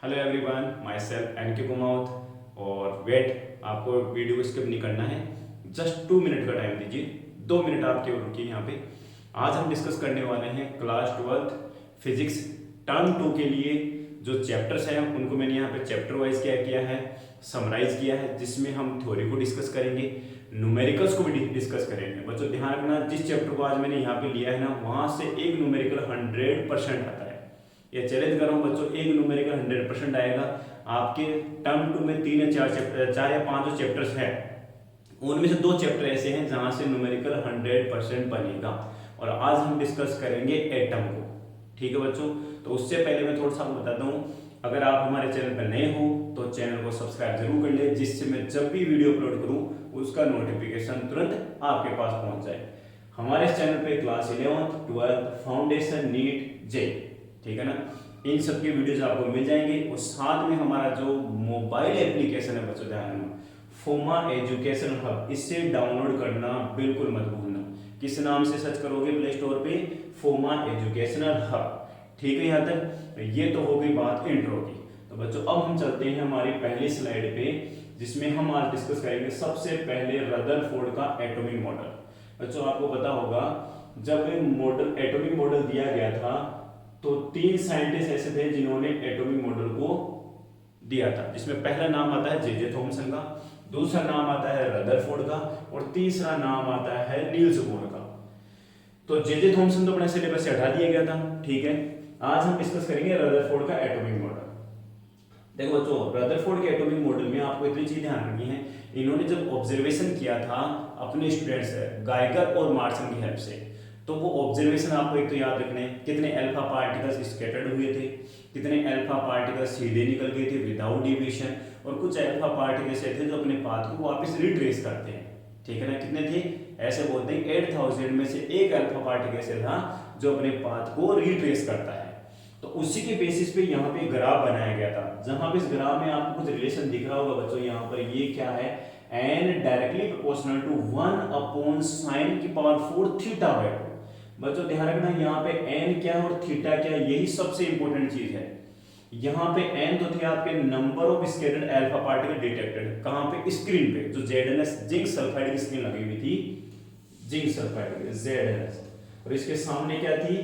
Hello everyone, my self N के कुमाउथ। और wait, आपको वीडियो को स्किप नहीं करना है। जस्ट 2 मिनट का टाइम दीजिए, 2 मिनट आप केवल रुकिए यहाँ पे। आज हम डिस्कस करने वाले हैं क्लास 12th फिजिक्स टर्म 2 के लिए जो चैप्टर्स हैं उनको मैंने यहाँ पे चैप्टर वाइज क्या किया है, समराइज किया है, जिसमें हम थ्योरी को डिस्कस करेंगे, न्यूमेरिकल्स को भी डिस्कस करेंगे। बच्चों ध्यान रखना, जिस चैप्टर को आज मैंने यहाँ पे लिया है ना, वहाँ से एक न्यूमेरिकल 100% आता है। ये चैलेंज कर रहा हूँ बच्चों, एक न्यूमेरिकल 100% आएगा। आपके टर्म 2 में 3 या 4 चैप्टर, 4 या 5 जो चैप्टर्स हैं, उनमें से 2 चैप्टर ऐसे हैं जहां से न्यूमेरिकल 100% बनेगा। और आज हम डिस्कस करेंगे एटम को। ठीक है बच्चों, तो उससे पहले मैं थोड़ा सा आपको बताता हूँ, अगर आप हमारे चैनल पर नए हो तो चैनल को सब्सक्राइब जरूर कर ले, जिससे मैं जब भी वीडियो अपलोड करूँ उसका नोटिफिकेशन तुरंत आपके पास पहुंच जाए। हमारे चैनल पे class 11th 12th foundation NEET जे, ठीक है ना, इन सब के वीडियोज आपको मिल जाएंगे। और साथ में हमारा जो मोबाइल एप्लीकेशन है बच्चों, ध्यान रखना, फोमा एजुकेशन हब, इससे डाउनलोड करना बिल्कुल मत भूलना। किस नाम से सर्च करोगे प्ले स्टोर पे? फोमा एजुकेशनल हब। ठीक है, यहाँ तक ये तो हो गई बात इंट्रो की। तो बच्चों अब हम चलते हैं हमारी पहली स्लाइड पे, जिसमें हम आज डिस्कस करेंगे सबसे पहले रदरफोर्ड का एटॉमिक मॉडल। बच्चों आपको पता होगा, जब मॉडल एटॉमिक मॉडल दिया गया था तो 3 साइंटिस्ट ऐसे थे जिन्होंने एटॉमिक मॉडल को दिया था, जिसमें पहला नाम आता है जे थॉमसन का, दूसरा नाम आता है रदरफोर्ड का, और तीसरा नाम आता है नील्स बोर का। तो जे थॉमसन तो अपने सिलेबस से हटा दिया गया था। ठीक है, आज हम डिस्कस करेंगे रदरफोर्ड का एटॉमिक मॉडल। देखो बच्चों, रदरफोर्ड के एटॉमिक मॉडल में आपको इतनी चीज ध्यान रखनी है, इन्होंने जब ऑब्जर्वेशन किया था अपने स्टूडेंट्स गाइगर और मार्सन की हेल्प से, तो वो ऑब्जर्वेशन आपको एक तो याद रखने, कितने अल्फा पार्टिकल्स स्कैटर्ड हुए थे, कितने अल्फा पार्टिकल्स सीधे निकल गए थे विदाउट डिविएशन, और कुछ अल्फा पार्टिकल्स थे जो अपने पाथ को वापस रिट्रेस करते हैं। ठीक है ना, कितने थे? ऐसे बोलते हैं 8000 में से एक अल्फा पार्टिकल से था जो अपने पाथ को रिट्रेस करता है। तो उसी के बेसिस पे यहाँ पे ग्राफ बनाया गया था, जहां पे इस ग्राफ में आपको कुछ रिलेशन दिख रहा होगा बच्चों। यहाँ पर ये क्या है? n directly proportional to 1/sin⁴ थीटा/2। बच्चों ध्यान रखना, यहाँ पे n क्या है और थीटा क्या है, यही सबसे इंपॉर्टेंट चीज है। यहाँ पे n तो थे आपके number of scattered alpha particle detected, कहाँ पे? स्क्रीन पे, जो ZNS जिंक सल्फाइड की स्क्रीन लगी हुई थी, जिंक सल्फाइड ZNS, और इसके सामने क्या थी?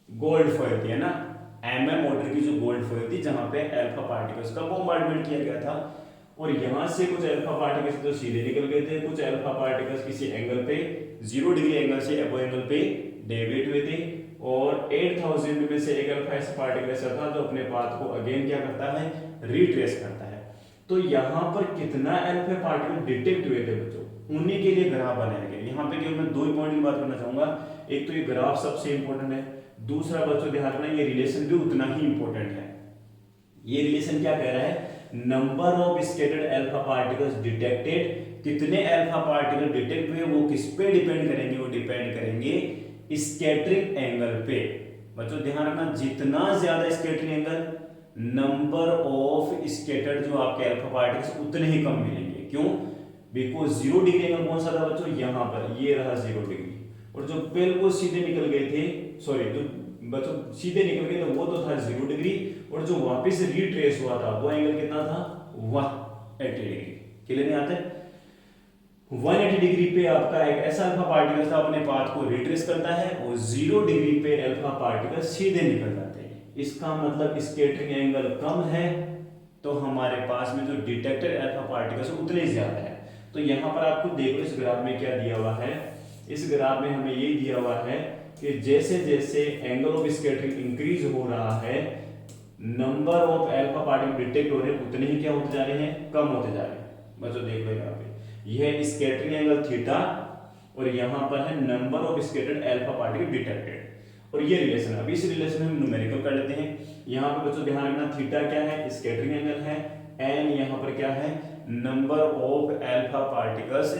गोल्ड फॉयल थी, है ना, ऑर्डर की जो गोल्ड फॉयल थी, जहां पे अल्फा पार्टिकल्स का बॉम्बार्डमेंट किया गया था। और यहां से कुछ अल्फा पार्टिकल्स तो सीधे निकल गए थे, कुछ अल्फा पार्टिकल्स किसी एंगल पे 0 डिग्री एंगल से अबो एंगल पे डेविएट हुए थे, और 8000 में से एक अल्फा ऐसा पार्टिकल ऐसा था जो अपने पाथ को अगेन क्या करता है? रिट्रेस करता है। तो यहाँ पर कितना अल्फा पार्टिकल डिटेक्ट हुए थे बच्चों, उन्हीं के लिए ग्राफ बनाया गया। यहाँ पे केवल मैं 2 पॉइंट की बात करना चाहूंगा, एक तो ये ग्राफ सबसे इंपॉर्टेंट है, दूसरा बच्चों ध्यान रखना ये रिलेशन भी उतना ही इंपॉर्टेंट है। ये रिलेशन क्या कह रहा है? Number of scattered alpha particles detected, कितने अल्फा पार्टिकल डिटेक्ट हुए वो किस पे डिपेंड करेंगे? वो डिपेंड करेंगे स्कैटरिंग एंगल पे। बच्चों ध्यान रखना, जितना ज्यादा scattering angle, number of scattered जो आपके अल्फा पार्टिकल्स उतने ही कम मिलेंगे। क्यों? बिकॉज 0 डिग्री एंगल कौन सा था बच्चों? यहाँ पर ये रहा 0 डिग्री, और जो बिल्कुल सीधे निकल गए थे, सॉरी जो बच्चों सीधे निकल गए थे वो तो था 0 डिग्री, और जो वापस रिट्रेस हुआ था वो एंगल कितना था? 180 डिग्री। क्लियर नहीं आते? 180 डिग्री पे आपका एक ऐसा अल्फा पार्टिकल था अपने पाथ को रिट्रेस करता है, और 0 डिग्री पे अल्फा पार्टिकल सीधे निकल जाते हैं। इसका मतलब स्कैटरिंग एंगल कम है, तो हमारे पास में जो डिटेक्टेड अल्फा पार्टिकल्स उतने ज्यादा है। तो यहाँ पर आपको देखो इस ग्राफ में क्या दिया हुआ है, इस ग्राफ में हमें ये दिया हुआ है कि जैसे जैसे एंगल ऑफ स्कैटरिंग इंक्रीज हो रहा है, number of alpha particle detect हो रहे हैं उतने ही क्या होते जा रहे हैं? कम होते जा रहे हैं। बच्चों देख लो यहाँ पे, यह स्कैटरिंग एंगल थीटा, और यहाँ पर है number of scattered alpha particle detected, और ये रिलेशन। अभी इस रिलेशन में हम न्यूमेरिकल कर लेते हैं। यहाँ पे बच्चों ध्यान रखना, थीटा क्या है? स्कैटरिंग एंगल है, एन यहाँ पर क्या है? Number of alpha particles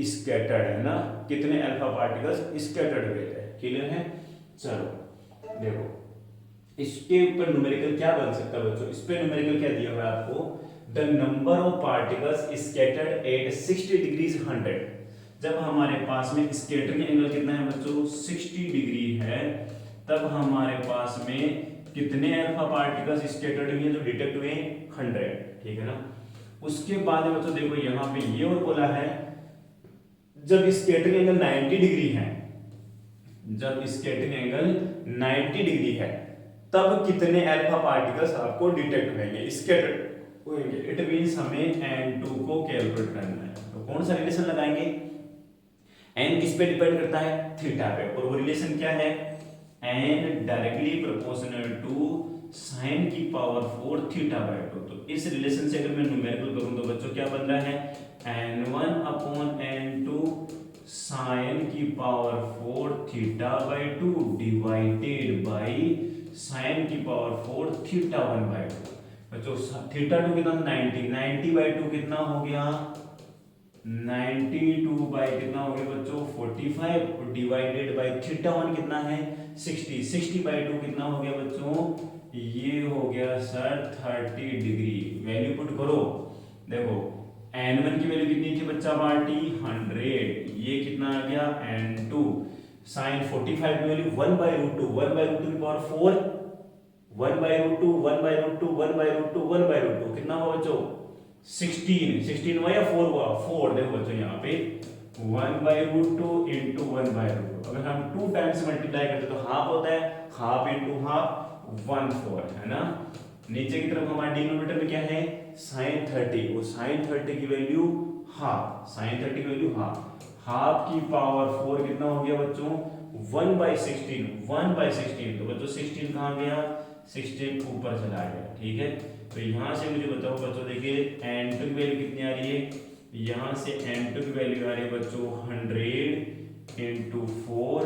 scattered, है ना, कितने अल्फा पार्टिकल्स स्कैटर्ड हुए थे। क्लियर है? चलो देखो इसके ऊपर न्यूमेरिकल क्या बन सकता है बच्चों, इस पे न्यूमेरिकल क्या दिया हुआ है आपको? The number of particles scattered at 60 degrees 100। जब हमारे पास में स्कैटरिंग एंगल कितना है बच्चों? 60 डिग्री है, तब हमारे पास में कितने अल्फा पार्टिकल्स स्कैटर्ड हुए जो डिटेक्ट हुए 100, ठीक है ना। उसके बाद में बच्चों देखो यहाँ पे ये और बोला है जब स्कैटरिंग एंगल 90 डिग्री है, जब स्कैटरिंग एंगल 90 डिग्री है तब कितने अल्फा पार्टिकल्स आपको डिटेक्ट होंगे, स्कैटर्ड होंगे। इट मींस हमें n2 को कैलकुलेट करना है। तो कौन सा रिलेशन लगाएंगे, n किस पे डिपेंड करता है, थीटा पे, और वो रिलेशन क्या है, n directly proportional to sin की पावर 4 थीटा बाय 2। तो इस रिलेशन से अगर मैं न्यूमेरिकल करूं तो बच्चों क्या बन रहा है, n1 अपॉन n2 sin की power 4 theta by 2 divided bye sin की पावर 4 थीटा 1 बाय 2। बच्चों थीटा 2 कितना 90 बाय 2 कितना हो गया 92 बाय कितना हो गया बच्चों 45, और डिवाइडेड बाय थीटा 1 कितना है 60 बाय 2 कितना हो गया बच्चों, ये हो गया सर 30 डिग्री। वैल्यू पुट करो, देखो n1 की वैल्यू कितनी थी बच्चा पार्टी 100, ये कितना आ गया n2 sin 45 की value 1 by root 2, 1 by root 2 की power 4, 1 by root 2, 1 by root 2, 1 by root 2, 1 by root 2 कितना हुआ बच्चों 16 हुआ या 4 हुआ 4। देखो बच्चों यहाँ पे 1 by root 2 into 1 by root 2, अगर हम 2 टाइम्स मल्टीप्लाई करते तो हाफ होता है, हाफ इंटू हाफ 1/4 है ना। नीचे की तरफ हमारे डिनोमिनेटर में क्या है sin 30, वो sin 30 की वैल्यू हाफ, sin 30 की वैल्यू हाफ, हाफ की पावर 4 कितना हो गया बच्चों 1 बाय 16, 1 बाय 16। तो बच्चों 16 कहाँ गया 16 ऊपर चला गया, ठीक है। तो यहाँ से मुझे बताओ बच्चों देखिए n2 की वैल्यू कितनी आ रही है, यहाँ से n2 की वैल्यू आ रही है बच्चों 100 इंटू 4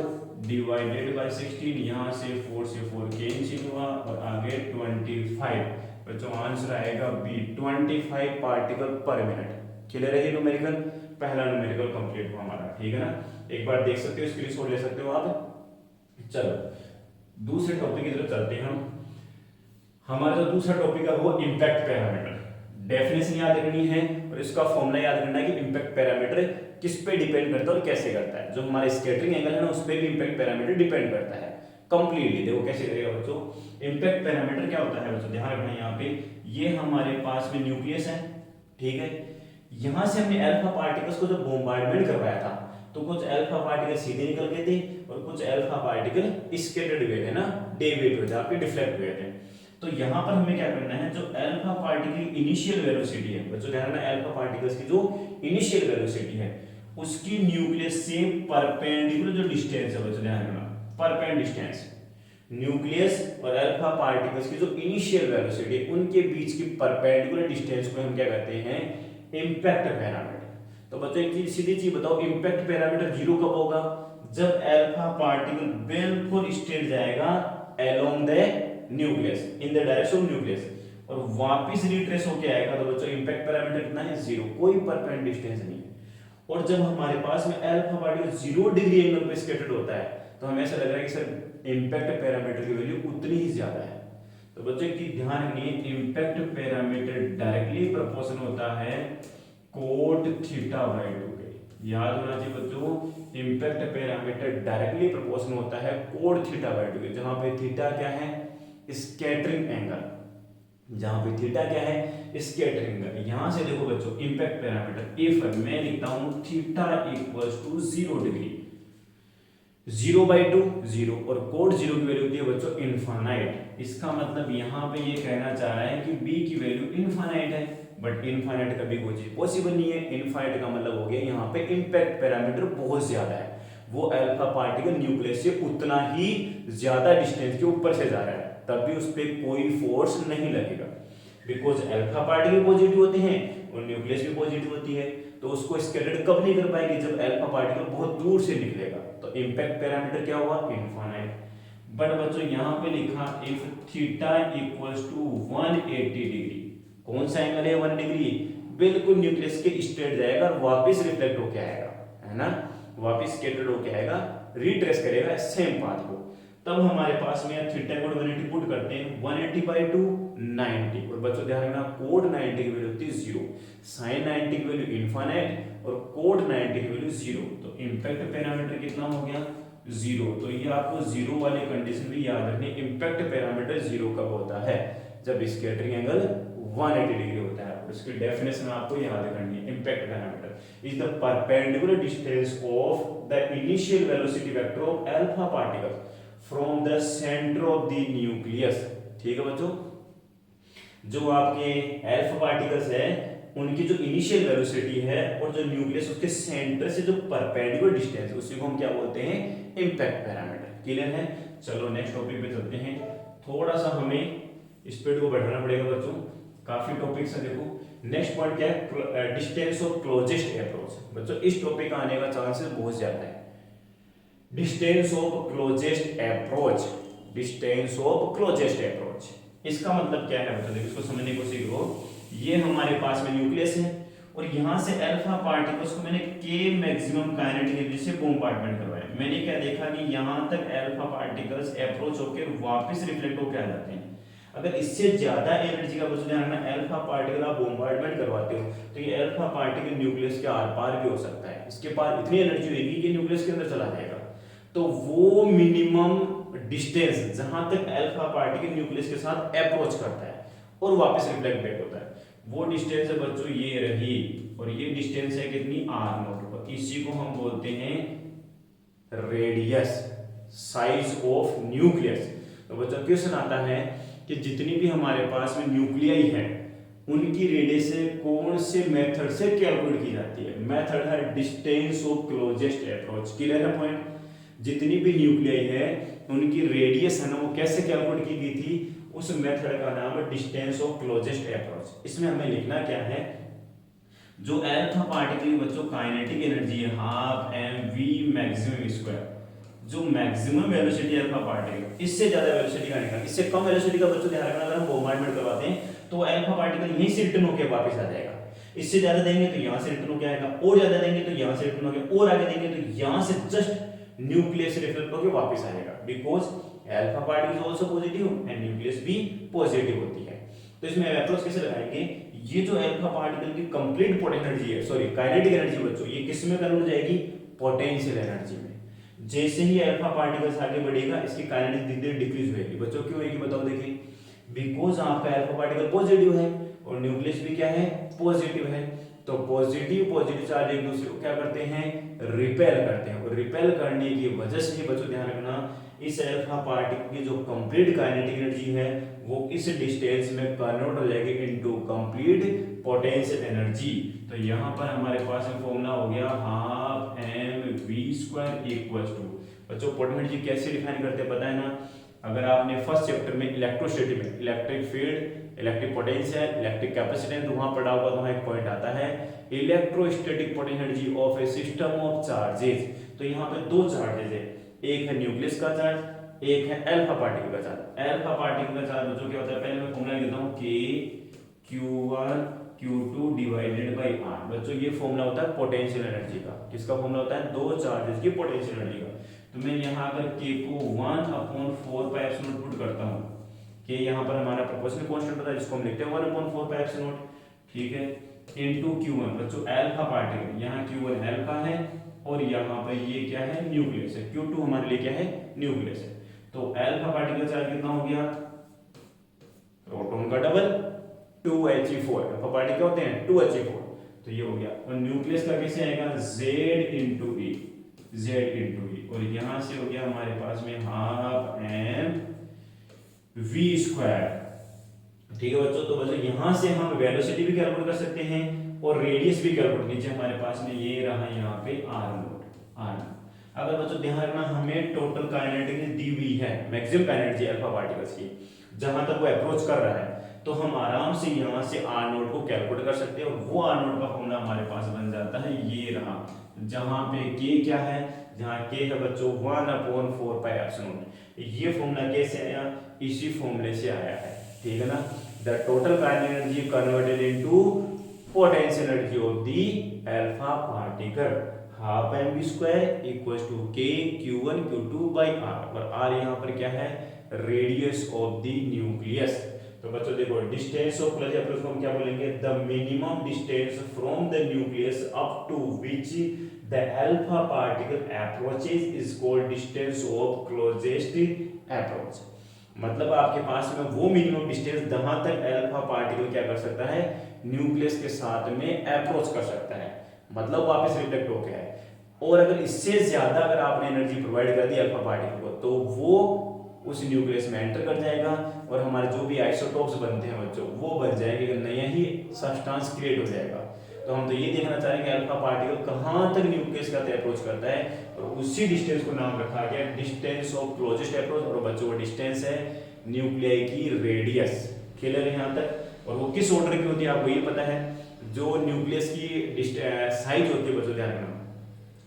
डिवाइडेड बाय 16, यहाँ से 4 से 4 कैंसिल हुआ और आगे 25। बच्चों आंसर आएगा B 25 particle per minute. Clear है ये न्यूमेरिकल, पहला न्यूमेरिकल कंप्लीट हुआ हमारा, ठीक है ना। एक बार देख सकते हो, स्क्रीनशॉट ले सकते हो आप। चलो दूसरे टॉपिक की तरफ चलते हैं हम। हमारा जो दूसरा टॉपिक है वो इंपैक्ट पैरामीटर। डेफिनेशन याद करनी है और इसका फॉर्मूला याद करना है कि इंपैक्ट पैरामीटर किस पे डिपेंड करता है और कैसे करता है। जो हमारा स्कैटरिंग एंगल है ना उस पे भी इंपैक्ट पैरामीटर डिपेंड करता है कंप्लीटली। देखो कैसे करेगा बच्चों, इंपैक्ट पैरामीटर क्या होता है बच्चों, ध्यान रखना यहाँ पे, ये हमारे पास में न्यूक्लियस है, ठीक है। यहां से हमने अल्फा पार्टिकल्स को जब बॉम्बार्डमेंट करवाया था तो कुछ अल्फा पार्टिकल सीधे निकल गए थे और कुछ अल्फा पार्टिकल स्कैटर्ड हुए थे ना, डेविएट हुए थे, आपके डिफ्लेक्ट हुए थे। तो यहां पर हमें क्या करना है, जो अल्फा पार्टिकल इनिशियल वेलोसिटी है बच्चों, ध्यान रखना अल्फा पार्टिकल्स की जो इनिशियल वेलोसिटी है उसकी न्यूक्लियस से परपेंडिकुलर जो डिस्टेंस है बच्चों, ध्यान रखना परपेंडिकुलर डिस्टेंस, न्यूक्लियस और अल्फा पार्टिकल्स की जो इनिशियल वेलोसिटी है उनके बीच की परपेंडिकुलर डिस्टेंस को हम क्या कहते हैं, इंपैक्ट पैरामीटर। तो बच्चों एक चीज सीधी चीज बताओ, इंपैक्ट पैरामीटर 0 कब होगा, जब अल्फा पार्टिकल बिल्कुल स्ट्रेट जाएगा along the nucleus in the direction of nucleus और वापस रिट्रेस होके आएगा, तो बच्चों इंपैक्ट पैरामीटर कितना है 0, कोई परपेंडिकुलर डिस्टेंस नहीं है। और जब हमारे पास में अल्फा पार्टिकल 0 डिग्री एंगल पे स्कैटर्ड होता है तो हमें ऐसा लग रहा है कि सर इंपैक्ट पैरामीटर की वैल्यू उतनी ही ज्यादा है। तो बच्चों की ध्यान रखिए, इंपैक्ट पैरामीटर डायरेक्टली प्रोपोर्शनल होता है कोट थीटा बाय 2 के। याद होना चाहिए बच्चों, इंपैक्ट पैरामीटर डायरेक्टली प्रोपोर्शनल होता है कोट थीटा बाय 2 के, जहां पे थीटा क्या है स्कैटरिंग एंगल, जहां पे थीटा क्या है स्कैटरिंग एंगल। यहां से देखो बच्चों इंपैक्ट पैरामीटर इफ मैं लिखता हूं theta equals to 0 degree, 0 by 2 0 और कोड 0 की वैल्यू होती है बच्चों इनफाइनाइट। इसका मतलब यहाँ पे ये कहना चाह रहा है कि b की वैल्यू इनफाइनाइट है, बट इनफाइनाइट कभी कोई चीज पॉसिबल नहीं है। इनफाइनाइट का मतलब हो गया यहाँ पे इंपैक्ट पैरामीटर बहुत ज्यादा है, वो अल्फा पार्टिकल न्यूक्लियस से उतना ही ज्यादा डिस्टेंस के ऊपर से जा रहा है, तब भी उस पर कोई फोर्स नहीं लगेगा, बिकॉज अल्फा पार्टिकल पॉजिटिव होते हैं और न्यूक्लियस भी पॉजिटिव होती है। तो उसको स्कैटर्ड कब नहीं कर पाएंगे, जब अल्फा पार्टिकल बहुत दूर से निकलेगा। तो इंपैक्ट पैरामीटर क्या हुआ इनफाइनाइट। बट बच्चों यहाँ पे लिखा if theta equals to 180 degree, कौन सा एंगल है 1 डिग्री, बिल्कुल न्यूक्लियस के स्ट्रेट जाएगा और वापस रिफ्लेक्ट होके आएगा, है ना, वापस स्कैटर्ड होके आएगा, रिट्रेस करेगा सेम पाथ को। तब हमारे पास में थीटा कोड 180 पुट करते हैं, 180 बाय 2 90, और बच्चों ध्यान रखना कोड 90 की वैल्यू होती है 0, sin 90 की वैल्यू इनफाइनाइट और कोड 90 की वैल्यू 0। तो इंपैक्ट पैरामीटर कितना हो गया जीरो। तो ये आपको जीरो वाली कंडीशन भी याद रखनी। इम्पैक्ट पैरामीटर जीरो कब होता है? जब स्कैटरिंग एंगल 180 डिग्री होता है। उसकी डेफिनेशन आपको याद करनी है। Impact parameter is the perpendicular distance of the initial velocity vector of alpha particles from the centre of the nucleus. ठीक है बच्चों, जो आपके अल्फा पार्टिकल्स है उनकी जो इनिशियल वेलोसिटी है और जो न्यूक्लियस उसके सेंटर से जो परपेंडिकुलर डिस्टेंस, उसी को हम क्या बोलते हैं? Impact parameter. क्लियर है? चलो नेक्स्ट टॉपिक पे चलते हैं। थोड़ा सा हमें स्पीड को बढ़ाना पड़ेगा बच्चों, काफी टॉपिक्स है। देखो नेक्स्ट पॉइंट क्या है? Distance of closest approach. बच्चों इस टॉपिक का आने का चांसेस बहुत ज्यादा है। Distance of closest approach, distance of closest approach, इसका मतलब क्या है बच्चों? देखो इसको समझने की कोशिश करो। ये हमारे पास में न्यूक्लियस है और यहां से अल्फा पार्टिकल्स को मैंने के मैक्सिमम काइनेटिक एनर्जी से बोmbardment करवाया। मैंने क्या देखा कि यहां तक अल्फा पार्टिकल्स अप्रोच होकर वापस रिफ्लेक्ट होकर आ जाते हैं। अगर इससे ज्यादा एनर्जी का बच्चों ध्यान रखना, अल्फा पार्टिकल आप बोmbardment करवाते हो तो ये अल्फा पार्टिकल न्यूक्लियस के आर पार भी हो सकता है। इसके पास इतनी एनर्जी होगी कि न्यूक्लियस के अंदर चला जाएगा। तो वो मिनिमम डिस्टेंस जहां तक अल्फा पार्टिकल न्यूक्लियस के साथ अप्रोच करता है और वापस रिफ्लेक्ट बैक होता है, वो डिस्टेंस है बच्चों ये रही। और ये डिस्टेंस है कितनी? R naught. इसी को हम बोलते हैं रेडियस, साइज ऑफ न्यूक्लियस। तो बच्चों क्वेश्चन आता है कि जितनी भी हमारे पास में न्यूक्लियाई है उनकी रेडियस कौन से मेथड से कैलकुलेट की जाती है? मेथड है distance of closest approach. Clear है पॉइंट? जितनी भी न्यूक्लियाई है उनकी रेडियस है ना, वो कैसे कैलकुलेट की गई थी? उस मेथड का नाम है डिस्टेंस ऑफ क्लोजेस्ट अप्रोच। इसमें हमें लिखना क्या है? जो अल्फा पार्टिकल बच्चों काइनेटिक एनर्जी है half M V maximum square, जो मैक्सिमम वेलोसिटी अल्फा पार्टिकल, इससे ज्यादा वेलोसिटी का निकाल, इससे कम वेलोसिटी का बच्चों ध्यान रखना, अगर हम बोmbardment करवाते हैं तो अल्फा पार्टिकल यहीं से रिटर्न होकर वापस आ जाएगा। इससे ज्यादा देंगे तो यहां से रिटर्न होकर आएगा, और ज्यादा देंगे तो यहां से रिटर्न होकर, और आगे देंगे तो यहां से जस्ट न्यूक्लियस से रिफ्लेक्ट होकर वापस आएगा। Because alpha particle is also positive and nucleus भी पॉजिटिव होती है। तो इसमें अप्रोच कैसे लगाएंगे? ये जो अल्फा पार्टिकल की कंप्लीट पोटेंशियल एनर्जी है, सॉरी काइनेटिक एनर्जी बच्चों, ये किस में कन्वर्ट हो जाएगी? पोटेंशियल एनर्जी में। जैसे ही अल्फा पार्टिकल्स आगे बढ़ेगा इसकी काइनेटिक धीरे धीरे डिक्रीज होगी। बच्चों क्यों होगी बताओ? देखिए बिकॉज आपका अल्फा पार्टिकल पॉजिटिव है और न्यूक्लियस भी क्या है? पॉजिटिव है। तो पॉजिटिव चार्ज एक दूसरे को क्या करते हैं? रिपेल करते हैं। और रिपेल करने की वजह से बच्चों ध्यान रखना, इस अल्फा पार्टिकल की जो कंप्लीट काइनेटिक एनर्जी है वो इस डिस्टेंस में कन्वर्ट हो जाएगी इनटू कंप्लीट पोटेंशियल एनर्जी। तो यहाँ पर हमारे पास में फॉर्मूला हो गया half M V square equals to. बच्चों पोटेंशियल एनर्जी कैसे डिफाइन करते हैं पता है ना? अगर आपने फर्स्ट चैप्टर में इलेक्ट्रोस्टैटिक में electric field, electric potential, electric capacitance वहां पढ़ा होगा, तो वहां एक पॉइंट आता है electrostatic potential energy of a system of charges. तो यहाँ पे दो चार्जेस है, एक है न्यूक्लियस का चार्ज, एक है अल्फा पार्टिकल का चार्ज। अल्फा पार्टिकल का चार्ज बच्चों क्या होता है? पहले मैं फॉर्मूला लिख देता हूं k q1 q2 divided by r। बच्चों ये फॉर्मूला होता है पोटेंशियल एनर्जी का। किसका फॉर्मूला होता है? दो चार्जेस की पोटेंशियल एनर्जी का। तो मैं यहाँ अगर k को 1/4 पुट करता हूँ, k यहाँ पर हमारा प्रोपोर्शनल कांस्टेंट होता है जिसको हम लिखते हैं 1/4, ठीक है, इनटू q1। बच्चों अल्फा पार्टिकल, यहाँ q1 अल्फा है और यहाँ पर ये क्या है? न्यूक्लियस है। q2 हमारे लिए क्या है? न्यूक्लियस है। तो अल्फा पार्टिकल चार्ज कितना हो गया? प्रोटॉन का डबल 2He4। अल्फा पार्टिकल होते हैं 2He4, तो ये हो गया। और न्यूक्लियस का कैसे आएगा? Z into E। और यहां से हो गया हमारे पास में हाफ एम वी स्क्वायर। ठीक है बच्चों? तो बच्चों यहां से हम वेलोसिटी भी कैलकुलेट कर सकते हैं और रेडियस भी कैलकुलेट। नीचे हमारे पास में ये रहा यहाँ पे आर नोट। अगर बच्चों ध्यान रखना, हमें टोटल काइनेटिक एनर्जी दी हुई है, maximum kinetic energy alpha particles की, जहां तक वो अप्रोच कर रहा है, तो हम आराम से यहाँ से आर नोट को कैलकुलेट कर सकते हैं। और वो आर नोट का फॉर्मूला हमारे पास बन जाता है, ये रहा, जहां पे के क्या है? जहां के है बच्चों 1/4 पाई एप्सिलॉन। ये फॉर्मूला कैसे आया? इसी फॉर्मूले से आया है, ठीक है ना? The total kinetic energy converted into potential energy of the alpha particle half M V square equals to K q1 q2 by r। और r यहाँ पर क्या है? Radius of the nucleus. तो बच्चों देखो डिस्टेंस ऑफ क्लोज अप्रोच को हम क्या बोलेंगे? The minimum distance from the nucleus up to which the alpha particle approaches is called distance of closest approach. मतलब आपके पास में वो मिनिमम डिस्टेंस जहां तक अल्फा पार्टिकल क्या कर सकता है, न्यूक्लियस के साथ में अप्रोच कर सकता है, मतलब वापस रिफ्लेक्ट होकर है। और अगर इससे ज्यादा अगर आपने एनर्जी प्रोवाइड कर दी अल्फा पार्टिकल को, तो वो उस न्यूक्लियस में एंटर कर जाएगा और हमारे जो भी आइसोटोप्स बनते हैं बच्चों वो बन जाएंगे, नया ही सब्सटेंस क्रिएट हो जाएगा। तो हम तो ये देखना चाह रहे हैं कि अल्फा पार्टिकल कहाँ तक न्यूक्लियस का अप्रोच करता है, और उसी डिस्टेंस को नाम रखा गया डिस्टेंस ऑफ क्लोजेस्ट अप्रोच। और बच्चों वो डिस्टेंस है न्यूक्लियाई की रेडियस। क्लियर है यहाँ तक? और वो किस ऑर्डर की होती है आपको ये पता है? जो न्यूक्लियस की साइज होती है बच्चों ध्यान रखना,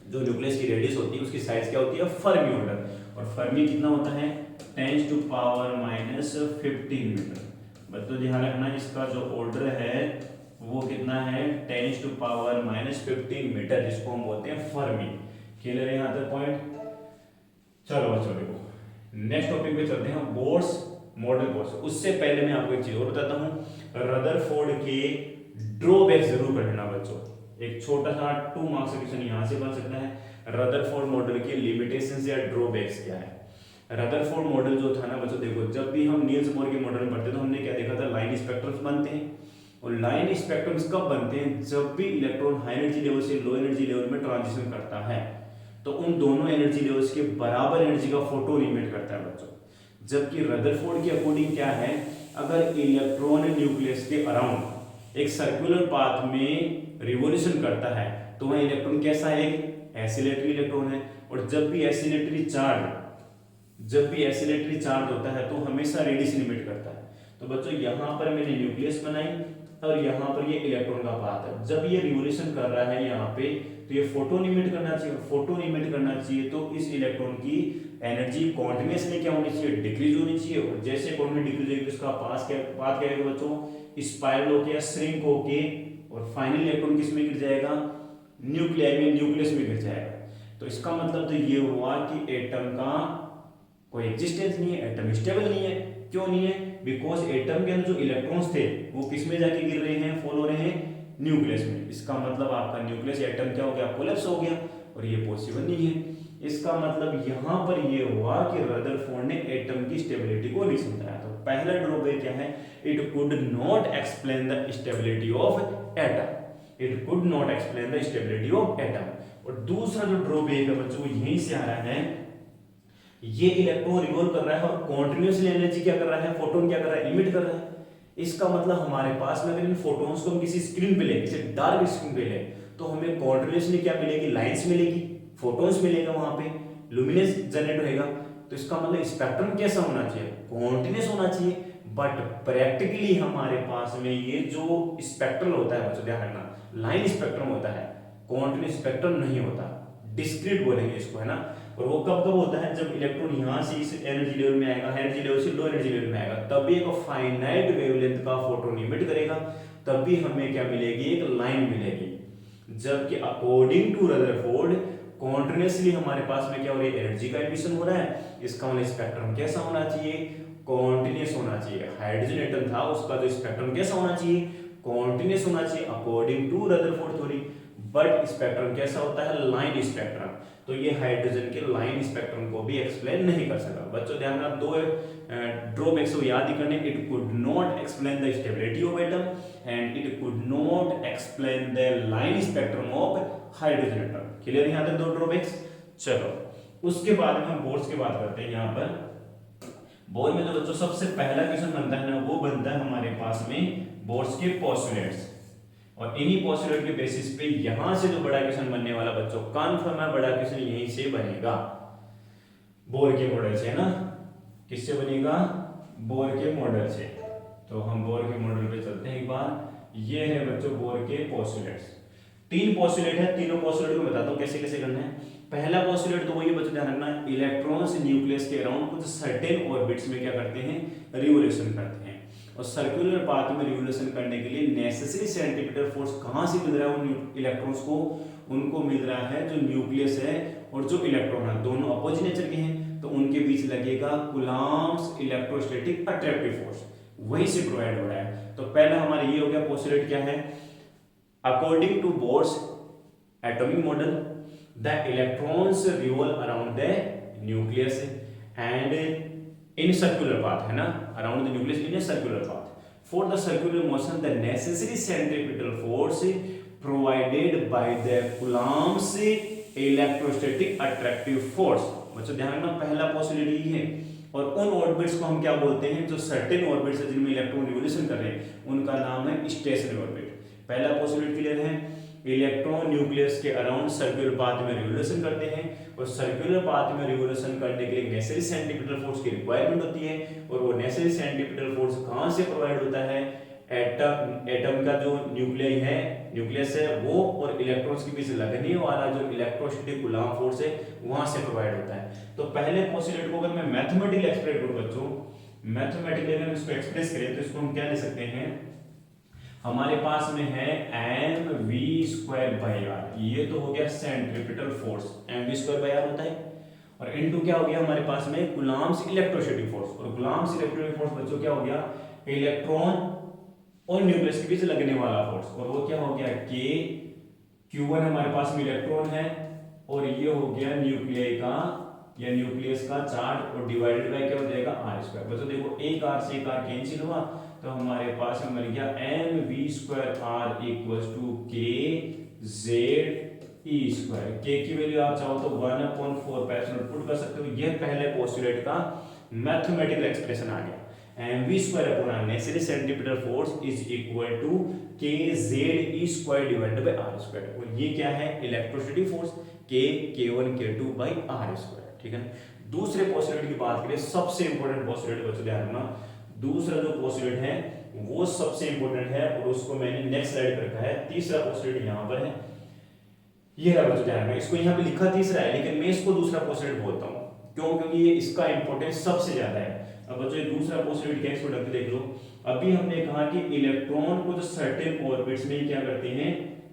जो न्यूक्लियस की रेडियस होती है उसकी साइज क्या होती है? Fermi order. और फर्मी कितना होता है? 10⁻⁻15 मीटर। बच्चों ध्यान रखना इसका जो ऑर्डर है वो कितना है? 10⁻⁻15 मीटर, जिसको हम बोलते हैं फर्मी। क्लियर है यहाँ तक पॉइंट? चलो बच्चों देखो नेक्स्ट टॉपिक पे चलते हैं, बोर्स मॉडल बोर्स। उससे पहले मैं आपको एक चीज और बताता हूँ, रदरफोर्ड के ड्रॉबैक जरूर कर लेना बच्चों। एक छोटा सा 2 मार्क्स का क्वेश्चन यहाँ से बन सकता है, रदरफोर्ड मॉडल के लिमिटेशंस या ड्रॉबैक्स क्या है। रदरफोर्ड मॉडल जो था ना बच्चों, देखो जब भी हम नील्स बोर के मॉडल में पढ़ते तो हमने क्या देखा था? लाइन स्पेक्ट्रम्स बनते हैं। और लाइन स्पेक्ट्रम्स कब बनते हैं? जब भी इलेक्ट्रॉन हाई एनर्जी लेवल से लो एनर्जी लेवल में ट्रांजिशन करता है, तो उन दोनों एनर्जी लेवल्स के बराबर एनर्जी का फोटोन इमिट करता है बच्चों। जबकि रदरफोर्ड के अकॉर्डिंग क्या है? अगर इलेक्ट्रॉन न्यूक्लियस के अराउंड एक सर्कुलर पाथ में रिवॉल्यूशन करता है तो वह इलेक्ट्रॉन कैसा है? एक एसिलेटरी इलेक्ट्रॉन है। और जब भी एसिलेटरी चार्ज होता है तो हमेशा रेडिएशन इमिट करता है। तो बच्चों यहाँ पर मैंने न्यूक्लियस बनाई और यहाँ पर ये इलेक्ट्रॉन का पाथ है। जब ये रिवॉल्यूशन कर रहा है यहाँ पे तो ये फोटोन इमिट करना चाहिए। फोटोन इमिट करना चाहिए तो इस इलेक्ट्रॉन की एनर्जी कॉन्टिन्यूसली क्या होनी चाहिए? डिक्रीज होनी चाहिए। और जैसे कॉन्टिन्यू डिक्रीज होगी तो इसका पाथ क्या होगा बच्चों? स्पाइरल होके या श्रिंक होके और फाइनल इलेक्ट्रॉन किस में गिर जाएगा? न्यूक्लियाई में, न्यूक्लियस में गिर जाएगा। तो इसका मतलब तो ये हुआ कि एटम का कोई एग्जिस्टेंस नहीं है, एटम स्टेबल नहीं है। क्यों नहीं है? बिकॉज एटम के अंदर जो इलेक्ट्रॉन्स थे वो किस में जाके गिर रहे हैं? फॉल हो रहे हैं न्यूक्लियस में। इसका मतलब आपका न्यूक्लियस एटम क्या हो गया? कोलैप्स हो गया, और ये पॉसिबल नहीं है। इसका मतलब यहां पर ये हुआ कि रदरफोर्ड ने एटम की स्टेबिलिटी को नहीं समझाया। तो पहला ड्रॉबैक क्या है? It could not explain the stability of atom. It could not explain the stability of atom. और दूसरा जो ड्रॉबैक है बच्चों यहीं से आ रहा है, ये इलेक्ट्रॉन रिवॉल्व कर रहा है और कॉन्टिन्यूसली एनर्जी क्या कर रहा है? फोटोन क्या कर रहा है? इमिट कर रहा है। इसका मतलब हमारे पास में अगर इन फोटोन्स को हम किसी स्क्रीन पे ले, किसी डार्क स्क्रीन पे ले, तो हमें कॉन्टिन्यूसली क्या मिलेगी? लाइंस मिलेगी, फोटोन्स मिलेगा, वहां पे लुमिनेंस जनरेट होएगा। तो इसका मतलब स्पेक्ट्रम कैसा होना चाहिए? कॉन्टिन्यूस होना चाहिए। बट प्रैक्टिकली हमारे पास में ये जो स्पेक्ट्रल होता है बच्चों ध्यान रखना, लाइन स्पेक्ट्रम होता है, कॉन्टिन्यूस स्पेक्ट्रम नहीं होता, डिस्क्रीट बोलेंगे इसको, है ना। और वो कब कब होता है? जब इलेक्ट्रॉन यहाँ से इस एनर्जी लेवल में आएगा, एनर्जी लेवल से लो एनर्जी लेवल में आएगा, तभी एक फाइनाइट वेवलेंथ का फोटोन इमिट करेगा, तभी हमें क्या मिलेगी? एक लाइन मिलेगी। जबकि अकॉर्डिंग टू रदरफोर्ड कॉन्टिन्यूसली हमारे पास में क्या हो रहा है? एनर्जी का एमिशन हो रहा है। इसका मतलब स्पेक्ट्रम कैसा होना चाहिए? कॉन्टिन्यूस होना चाहिए। हाइड्रोजन एटम था उसका जो स्पेक्ट्रम कैसा होना चाहिए? कॉन्टिन्यूस होना चाहिए according to Rutherford theory. But spectrum कैसा होता है? Line spectrum. तो ये हाइड्रोजन के लाइन स्पेक्ट्रम को भी एक्सप्लेन नहीं कर सका। बच्चों ध्यान रखना, दो ड्रॉबैक्स को याद ही करने। It could not explain the stability of atom and it could not explain the line spectrum of hydrogen atom. Clear यहाँ तक दो ड्रॉबैक्स? चलो उसके बाद में हम बोर्स की बात करते हैं। यहाँ पर बोर में जो बच्चों सबसे पहला क्वेश्चन बनता है ना, वो बनता है हमारे पास में बोर्स के पोस्टुलेट्स। और इन्हीं पोस्टुलेट के बेसिस पे यहां से जो बड़ा क्वेश्चन बनने वाला बच्चों कन्फर्म है, बड़ा क्वेश्चन यहीं से बनेगा, बोर के मॉडल से, है ना। किससे बनेगा? बोर के मॉडल से। तो हम बोर के मॉडल पे चलते हैं एक बार। ये है बच्चों बोर के पोस्टुलेट्स। 3 पोस्टुलेट है, तीनों पोस्टुलेट को बताता हूं कैसे कैसे करना है। पहला पोस्टुलेट तो वही बच्चों ध्यान रखना, इलेक्ट्रॉन्स न्यूक्लियस के अराउंड कुछ सर्टेन ऑर्बिट्स में क्या करते हैं? रिवोल्यूशन करते हैं। और सर्कुलर पाथ में रिवोल्यूशन करने के लिए नेसेसरी सेंटीमीटर फोर्स कहां से मिल रहा है? उन इलेक्ट्रॉन्स को उनको मिल रहा है जो न्यूक्लियस है और जो इलेक्ट्रॉन है, दोनों अपोजिट नेचर के हैं, तो उनके बीच लगेगा कूलम्ब्स इलेक्ट्रोस्टैटिक अट्रैक्टिव फोर्स, वहीं से प्रोवाइड हो रहा है। तो पहला हमारा ये हो गया पोस्टुलेट क्या है? According to Bohr's atomic model the electrons revolve around the nucleus and in circular path, है ना, around the nucleus in a circular path. For the circular motion, the necessary centripetal force provided by the Coulomb's electrostatic attractive force. बच्चों ध्यान रखना, पहला possibility ये है। और उन ऑर्बिट्स को हम क्या बोलते हैं, जो सर्टेन ऑर्बिट्स है जिनमें इलेक्ट्रॉन रिवोल्यूशन कर रहे हैं, उनका नाम है स्टेशनरी ऑर्बिट। पहला पॉसिबिलिटी क्लियर है, इलेक्ट्रॉन न्यूक्लियस के अराउंड सर्कुलर पाथ में रिवोल्यूशन करते हैं, और सर्कुलर पाथ में रिवोल्यूशन करने के लिए नेसेसरी सेंट्रीपिटल फोर्स की रिक्वायरमेंट होती है। और वो नेसेसरी सेंट्रीपिटल फोर्स कहाँ से प्रोवाइड होता है, एटम का जो न्यूक्लियस है वो और इलेक्ट्रॉन्स के बीच लगने वाला जो इलेक्ट्रोस्टैटिक कूलॉम फोर्स है वहां से प्रोवाइड होता है। तो पहले पोस्टुलेट को अगर मैं मैथमेटिकली एक्सप्रेस करूं बच्चों, मैथमेटिकली अगर इसको एक्सप्रेस करें तो इसको हम क्या ले सकते हैं, हमारे पास में है mv²/r, ये तो हो गया सेंट्रीपिटल फोर्स, mv²/r होता है, और इनटू क्या हो गया हमारे पास में कूलॉम्स इलेक्ट्रोस्टैटिक फोर्स, और कूलॉम्स इलेक्ट्रोस्टैटिक फोर्स बच्चों क्या हो गया, इलेक्ट्रॉन और न्यूक्लियस के बीच लगने वाला फोर्स, और वो क्या हो गया k, q1 हमारे पास में इलेक्ट्रॉन है, और ये हो गया न्यूक्लियस का या न्यूक्लियस का चार्ज, और डिवाइडेड बाय क्या हो जाएगा r²। बच्चों देखो एक r से एक r कैंसिल हुआ, तो हमारे पास में मिल गया mv²r = kZe²। k की वैल्यू आप चाहो तो 1/4 पुट कर सकते हो। ये पहले पोस्टुलेट का मैथमेटिकल एक्सप्रेशन आ गया, mv²/r necessary centripetal force = kZe² / r², और ये क्या है, इलेक्ट्रोस्टैटिक फोर्स k1 k2/r²। ठीक है, दूसरे पोस्टुलेट की बात करें, सबसे इंपॉर्टेंट पोस्टुलेट बच्चों ध्यान रखना, दूसरा जो पोस्टुलेट है वो सबसे इंपॉर्टेंट है, और उसको मैंने नेक्स्ट स्लाइड पर रखा है। तीसरा पोस्टुलेट यहाँ पर है, ये रहा बच्चों ध्यान रखना, इसको यहाँ पे लिखा तीसरा है, लेकिन मैं इसको दूसरा पोस्टुलेट बोलता हूँ, क्यों, क्योंकि ये इसका इंपॉर्टेंस सबसे ज्यादा है। अब बच्चों दूसरा पोस्टुलेट क्या है, इसको देख लो। अभी हमने कहा कि इलेक्ट्रॉन को जो सर्टेन ऑर्बिट्स में क्या करते हैं,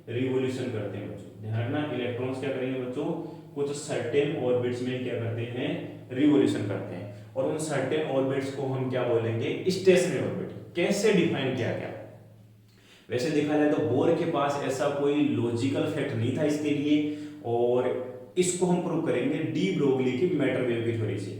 रिवोल्यूशन करते हैं। बच्चों ध्यान रखना, इलेक्ट्रॉन्स क्या करेंगे बच्चों, कुछ सर्टेन ऑर्बिट्स में क्या करते हैं, रिवोल्यूशन करते हैं, और उन सर्टेन ऑर्बिट्स को हम क्या बोलेंगे, स्टेशनरी ऑर्बिट। कैसे डिफाइन किया गया, वैसे देखा जाए तो बोर के पास ऐसा कोई लॉजिकल फैक्ट नहीं था इसके लिए, और इसको हम प्रूव करेंगे डी ब्रोगली की मैटर वेव की थ्योरी से,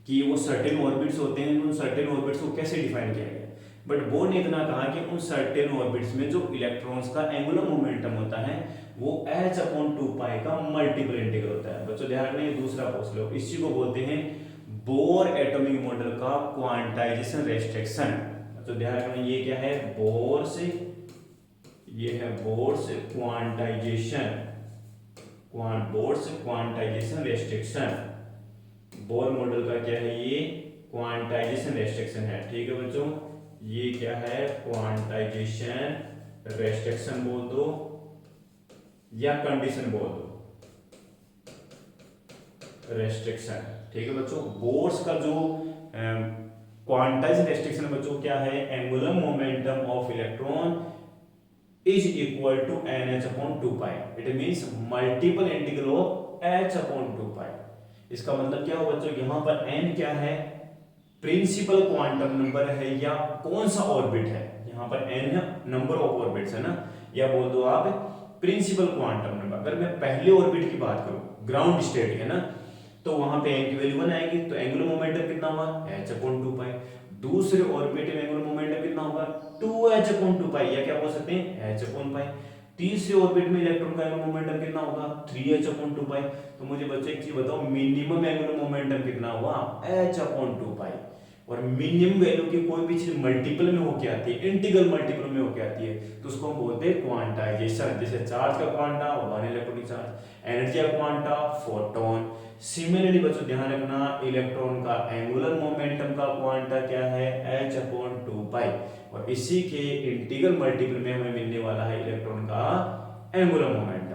कि वो सर्टेन ऑर्बिट्स होते हैं, उन सर्टेन ऑर्बिट्स को कैसे डिफाइन किया गया। बट बोर ने इतना कहा कि उन सर्टेन ऑर्बिट्स में जो इलेक्ट्रॉन्स का एंगुलर मोमेंटम होता है वो h/2π का मल्टीपल इंटीग्रल होता है। बच्चों ध्यान रखना, ये दूसरा पोस्टुलेट, इसी को बोलते हैं बोर एटॉमिक मॉडल का क्वांटाइजेशन रेस्ट्रिक्शन। बच्चों ध्यान रखना, ये क्या है, बोर से क्वांटाइजेशन रेस्ट्रिक्शन। बोर मॉडल का क्या है, ये क्वांटाइजेशन रेस्ट्रिक्शन है। ठीक है बच्चों, ये क्या है, क्वांटाइजेशन रेस्ट्रिक्शन बोल दो या कंडीशन बोल दो, रेस्ट्रिक्शन। ठीक है बच्चों, बोर्स का जो क्वांटाइजेशन रेस्ट्रिक्शन बच्चों क्या है, angular momentum of electron is equal to nh/2π। It means multiple integral of h/2π। इसका मतलब क्या हो बच्चों, यहां पर n क्या है, प्रिंसिपल क्वांटम नंबर है या कौन सा ऑर्बिट है, यहां पर n है नंबर ऑफ ऑर्बिट्स है ना, या बोल दो आप प्रिंसिपल क्वांटम नंबर। अगर मैं पहले ऑर्बिट की बात करूं, ग्राउंड स्टेट है ना, तो वहां पे n की वैल्यू 1 आएगी, तो एंगुलर मोमेंटम कितना होगा, h/2π। दूसरे ऑर्बिट में एंगुलर मोमेंटम कितना होगा, 2h/2π, या क्या बोल सकते हैं, h/π। तीसरे ऑर्बिट में इलेक्ट्रॉन का एंगुलर मोमेंटम कितना होगा, 3h/2π। तो मुझे बच्चों एक चीज बताओ, मिनिमम एंगुलर मोमेंटम कितना हुआ, h/2π। और मिनिमम वैल्यू की कोई भी चीज मल्टीपल में होके आती है, इंटीग्रल मल्टीपल में होके आती है, तो उसको हम बोलते हैं क्वांटाइजेशन। जैसे चार्ज का क्वांटा 1 इलेक्ट्रॉनिक चार्ज, एनर्जी का क्वांटा फोटोन। सिमिलरली बच्चों ध्यान रखना, इलेक्ट्रॉन का एंगुलर मोमेंटम का क्वांटा क्या है, h/2π, और इसी के इंटीग्रल मल्टीपल में हमें मिलने वाला है इलेक्ट्रॉन का एंगुलर मोमेंटम।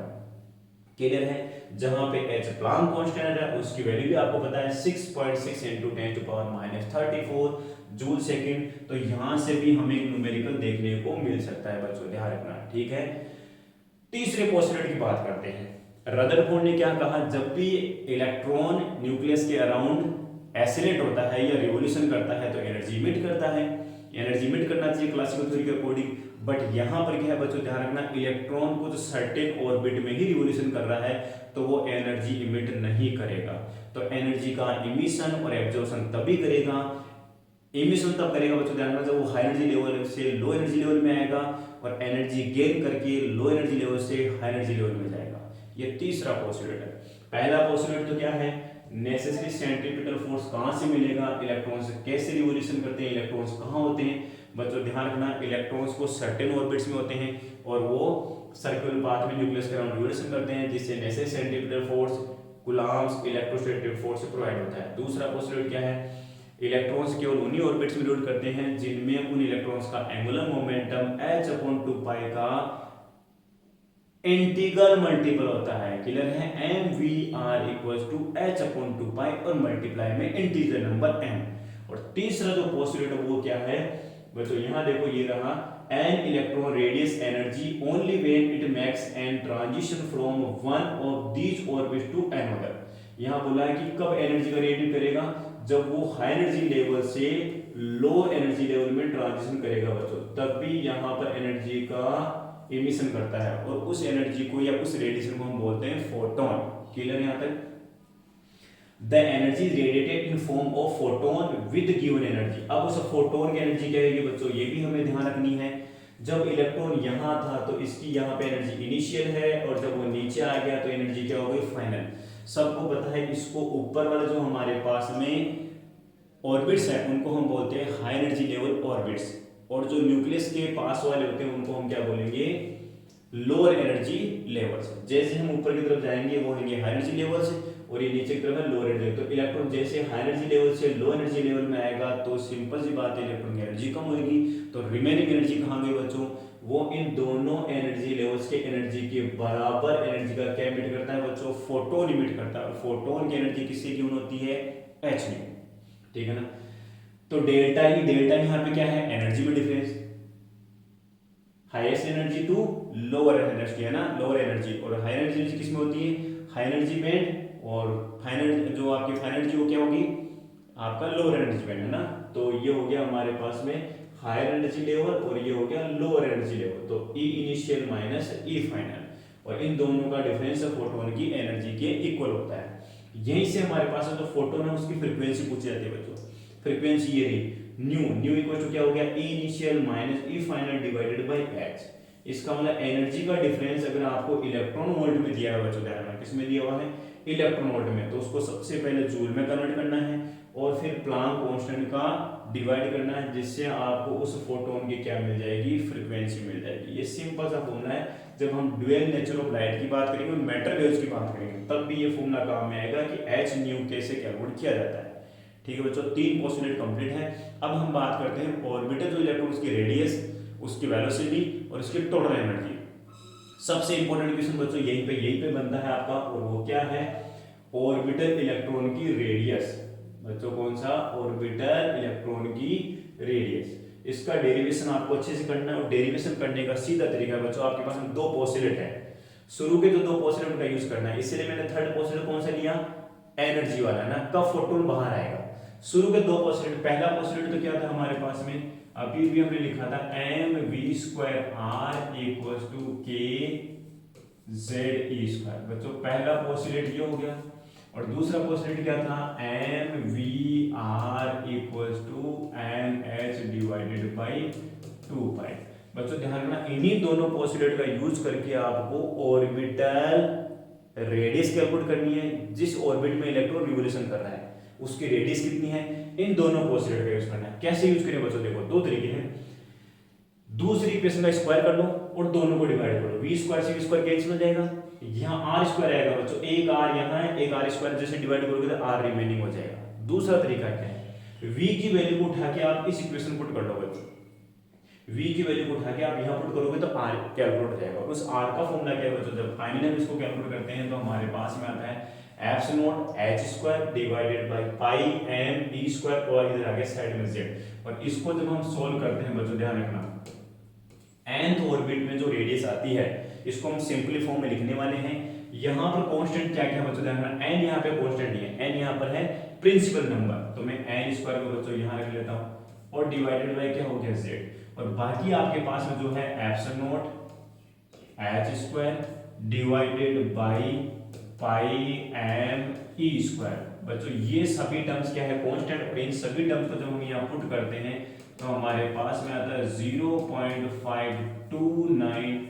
क्लियर है, जहां पे h प्लैंक कांस्टेंट है उसकी वैल्यू भी आपको पता है 6.6 × 10⁻34 जूल सेकंड। तो यहां से भी हमें एक न्यूमेरिकल देखने को मिल सकता है बच्चों, ध्यान रखना। ठीक है, तीसरे पोस्टुलेट की बात करते हैं। रदरफोर्ड ने क्या कहा, जब भी इलेक्ट्रॉन न्यूक्लियस के अराउंड एसिलेट होता है या रिवोल्यूशन करता है तो एनर्जी इमिट करता है, एनर्जी इमिट करना चाहिए क्लासिकल थ्योरी के अकॉर्डिंग, बट यहाँ पर क्या है बच्चों ध्यान रखना, इलेक्ट्रॉन कुछ सर्टेन ऑर्बिट में ही रिवोल्यूशन कर रहा है तो वो एनर्जी इमिट नहीं करेगा। तो एनर्जी का इमिशन और एब्जॉर्प्शन तभी करेगा, इमिशन तब करेगा बच्चों ध्यान रखना जब वो हाई एनर्जी लेवल से लो एनर्जी लेवल में आएगा और एनर्जी गेन करके लो एनर्जी लेवल से हाई एनर्जी लेवल में जाएगा। ये तीसरा पोस्टुलेट है। पहला पोस्टुलेट तो क्या है, नेसेसरी सेंट्रीपिटल फोर्स कहाँ से मिलेगा, इलेक्ट्रॉन्स कैसे रिवोल्यूशन करते हैं, इलेक्ट्रॉन्स कहाँ होते हैं बच्चों ध्यान रखना, इलेक्ट्रॉन्स को सर्टेन ऑर्बिट्स में होते हैं और वो सर्कुलर पाथ में न्यूक्लियस के अराउंड रिवोल्यूशन करते हैं, जिससे necessary centripetal force Coulomb's electrostatic force से प्रोवाइड होता है। दूसरा पोस्टुलेट क्या है, इलेक्ट्रॉन्स केवल उन्हीं ऑर्बिट्स में रिवोल्ट करते हैं जिनमें उन इलेक्ट्रॉन्स का एंगुलर मोमेंटम h/2 का इंटीग्रल मल्टीपल होता है। क्लियर है, mvr = h/2 और मल्टीप्लाई में इंटीजर नंबर m। और तीसरा जो पोस्टुलेट है वो क्या है बच्चों, यहां देखो ये रहा, an electron radius energy only when it makes an transition from one of these orbits to another। यहां बोला है कि कब एनर्जी का रेडिएट करेगा, जब वो हाई एनर्जी लेवल से लो एनर्जी लेवल में ट्रांजिशन करेगा बच्चों, तब भी यहां पर एनर्जी का इमिशन करता है और उस एनर्जी को या उस रेडिएशन को हम बोलते हैं फोटोन। क्लियर यहां तक, the energy radiated in form of photon with given energy. अब उस फोटोन की एनर्जी क्या है बच्चों, ये भी हमें ध्यान रखनी है। जब इलेक्ट्रॉन यहां था तो इसकी यहां पे एनर्जी इनिशियल है और जब वो नीचे आ गया तो एनर्जी क्या हो गई फाइनल। सबको पता है इसको ऊपर वाले जो हमारे पास में ऑर्बिट्स है उनको हम बोलते हैं हाई एनर्जी लेवल ऑर्बिट्स, और जो न्यूक्लियस के पास वाले होते हैं उनको हम क्या बोलेंगे, लोअर एनर्जी लेवल्स। जैसे हम ऊपर की तरफ जाएंगे वो होंगे हाई एनर्जी लेवल्स और ये नीचे की तरफ है लोअर एनर्जी। तो इलेक्ट्रॉन जैसे हाई एनर्जी लेवल से लो एनर्जी लेवल में आएगा तो सिंपल सी बात है इलेक्ट्रॉन की एनर्जी कम होगी। तो रिमेनिंग एनर्जी कहाँ गई बच्चों, वो इन दोनों एनर्जी लेवल्स के एनर्जी के बराबर एनर्जी का क्या इमिट करता है बच्चों, फोटोन इमिट करता है। फोटोन की एनर्जी किससे गिवन होती है, h में, ठीक है ना। तो डेल्टा यहाँ पे क्या है, एनर्जी में difference, highest energy to lower energy है ना, लोअर एनर्जी, और हाई एनर्जी किस में होती है, हाई एनर्जी बैंड, और फाइनल जो आपकी फाइनल एनर्जी वो क्या होगी आपका लोअर एनर्जी बैंड है ना। तो ये हो गया हमारे पास में हायर एनर्जी लेवल और ये हो गया लोअर एनर्जी लेवल। तो ई इनिशियल माइनस ई फाइनल, और इन दोनों का डिफरेंस फोटोन की एनर्जी के इक्वल होता है। यहीं से हमारे पास जो फोटोन है उसकी फ्रीक्वेंसी पूछी जाती है बच्चों। फ्रीक्वेंसी ये रही न्यू इक्वल टू क्या हो गया, ई initial minus E final divided by H. इसका मतलब एनर्जी का डिफरेंस अगर आपको इलेक्ट्रॉन वोल्ट में दिया है बच्चों, ध्यान रखना किसमें दिया हुआ है, इलेक्ट्रॉन वोल्ट में, तो उसको सबसे पहले जूल में कन्वर्ट करना है और फिर प्लांक कांस्टेंट का डिवाइड करना है, जिससे आपको उस फोटोन की क्या मिल जाएगी, फ्रीक्वेंसी मिल जाएगी। ये सिंपल सा फॉर्मूला है। जब हम ड्यूअल नेचर ऑफ लाइट की बात करेंगे, मैटर वेव्स की बात करेंगे, तब भी ये फॉर्मूला काम में आएगा कि एच न्यू कैसे कैलकुलेट किया जाता है। ठीक है बच्चों, 3 पोस्टुलेट कंप्लीट है। अब हम बात करते हैं ऑर्बिटल जो इलेक्ट्रॉन, उसकी रेडियस, उसकी वेलोसिटी और उसकी टोटल एनर्जी। सबसे इंपॉर्टेंट क्वेश्चन बच्चों यहीं पे बनता है आपका, और वो क्या है, ऑर्बिटल इलेक्ट्रॉन की रेडियस। बच्चों कौन सा, ऑर्बिटल इलेक्ट्रॉन की रेडियस। इसका डेरिवेशन आपको अच्छे से करना है, और डेरिवेशन करने का सीधा तरीका है बच्चों, आपके पास में 2 पोस्टुलेट है, शुरू के जो 2 पोस्टुलेट का यूज करना है। इसलिए मैंने थर्ड पोस्टुलेट कौन सा लिया, एनर्जी वाला ना, कब फोटोन बाहर आएगा। शुरू के 2 पोस्टुलेट, पहला पोस्टुलेट तो क्या था हमारे पास में, अभी भी हमने लिखा था mv²r = kZe²। बच्चों पहला पोस्टुलेट ये हो गया, और दूसरा पोस्टुलेट क्या था, mvr = nh/2π। बच्चों ध्यान रखना, इन्हीं दोनों पोस्टुलेट का यूज करके आपको ऑर्बिटल रेडियस कैलकुलेट करनी है। जिस ऑर्बिट में इलेक्ट्रॉन रिवोल्यूशन कर रहा है उसकी रेडियस कितनी है, इन दोनों पोस्टुलेट का यूज करना है। कैसे यूज करें बच्चों, देखो 2 तरीके हैं। दूसरी इक्वेशन का स्क्वायर कर लो और दोनों को डिवाइड कर लो, v² से v² कैंसिल हो जाएगा, यहाँ r² आएगा बच्चों, एक r यहाँ है, एक r² जैसे डिवाइड करोगे तो r रिमेनिंग हो जाएगा। दूसरा तरीका क्या है, v की वैल्यू को उठा के आप इस इक्वेशन पुट कर लो बच्चों, v की वैल्यू को उठा के आप यहाँ पुट करोगे तो r कैलकुलेट हो जाएगा। उस r का फॉर्मूला क्या है बच्चों, जब फाइनली हम इसको कैलकुलेट करते हैं तो हमारे पास में आता है ε0h² divided by pi m e² और इधर आगे साइड में z। और इसको जब हम सोल्व करते हैं बच्चों ध्यान रखना, nth ऑर्बिट में जो रेडियस आती है इसको हम सिंपली फॉर्म में लिखने वाले हैं। यहाँ पर कांस्टेंट क्या क्या बच्चों ध्यान रखना, n यहाँ पे कांस्टेंट नहीं है, n यहाँ पर है प्रिंसिपल नंबर, तो मैं n² को बच्चों यहाँ रख लेता हूँ और डिवाइडेड बाय क्या हो गया z, और बाकी आपके पास में जो है epsilon not h square divided by pi m e square. बच्चों ये सभी टर्म्स क्या है कांस्टेंट, और इन सभी टर्म्स को जब हम यहाँ पुट करते हैं तो हमारे पास में आता है 0.529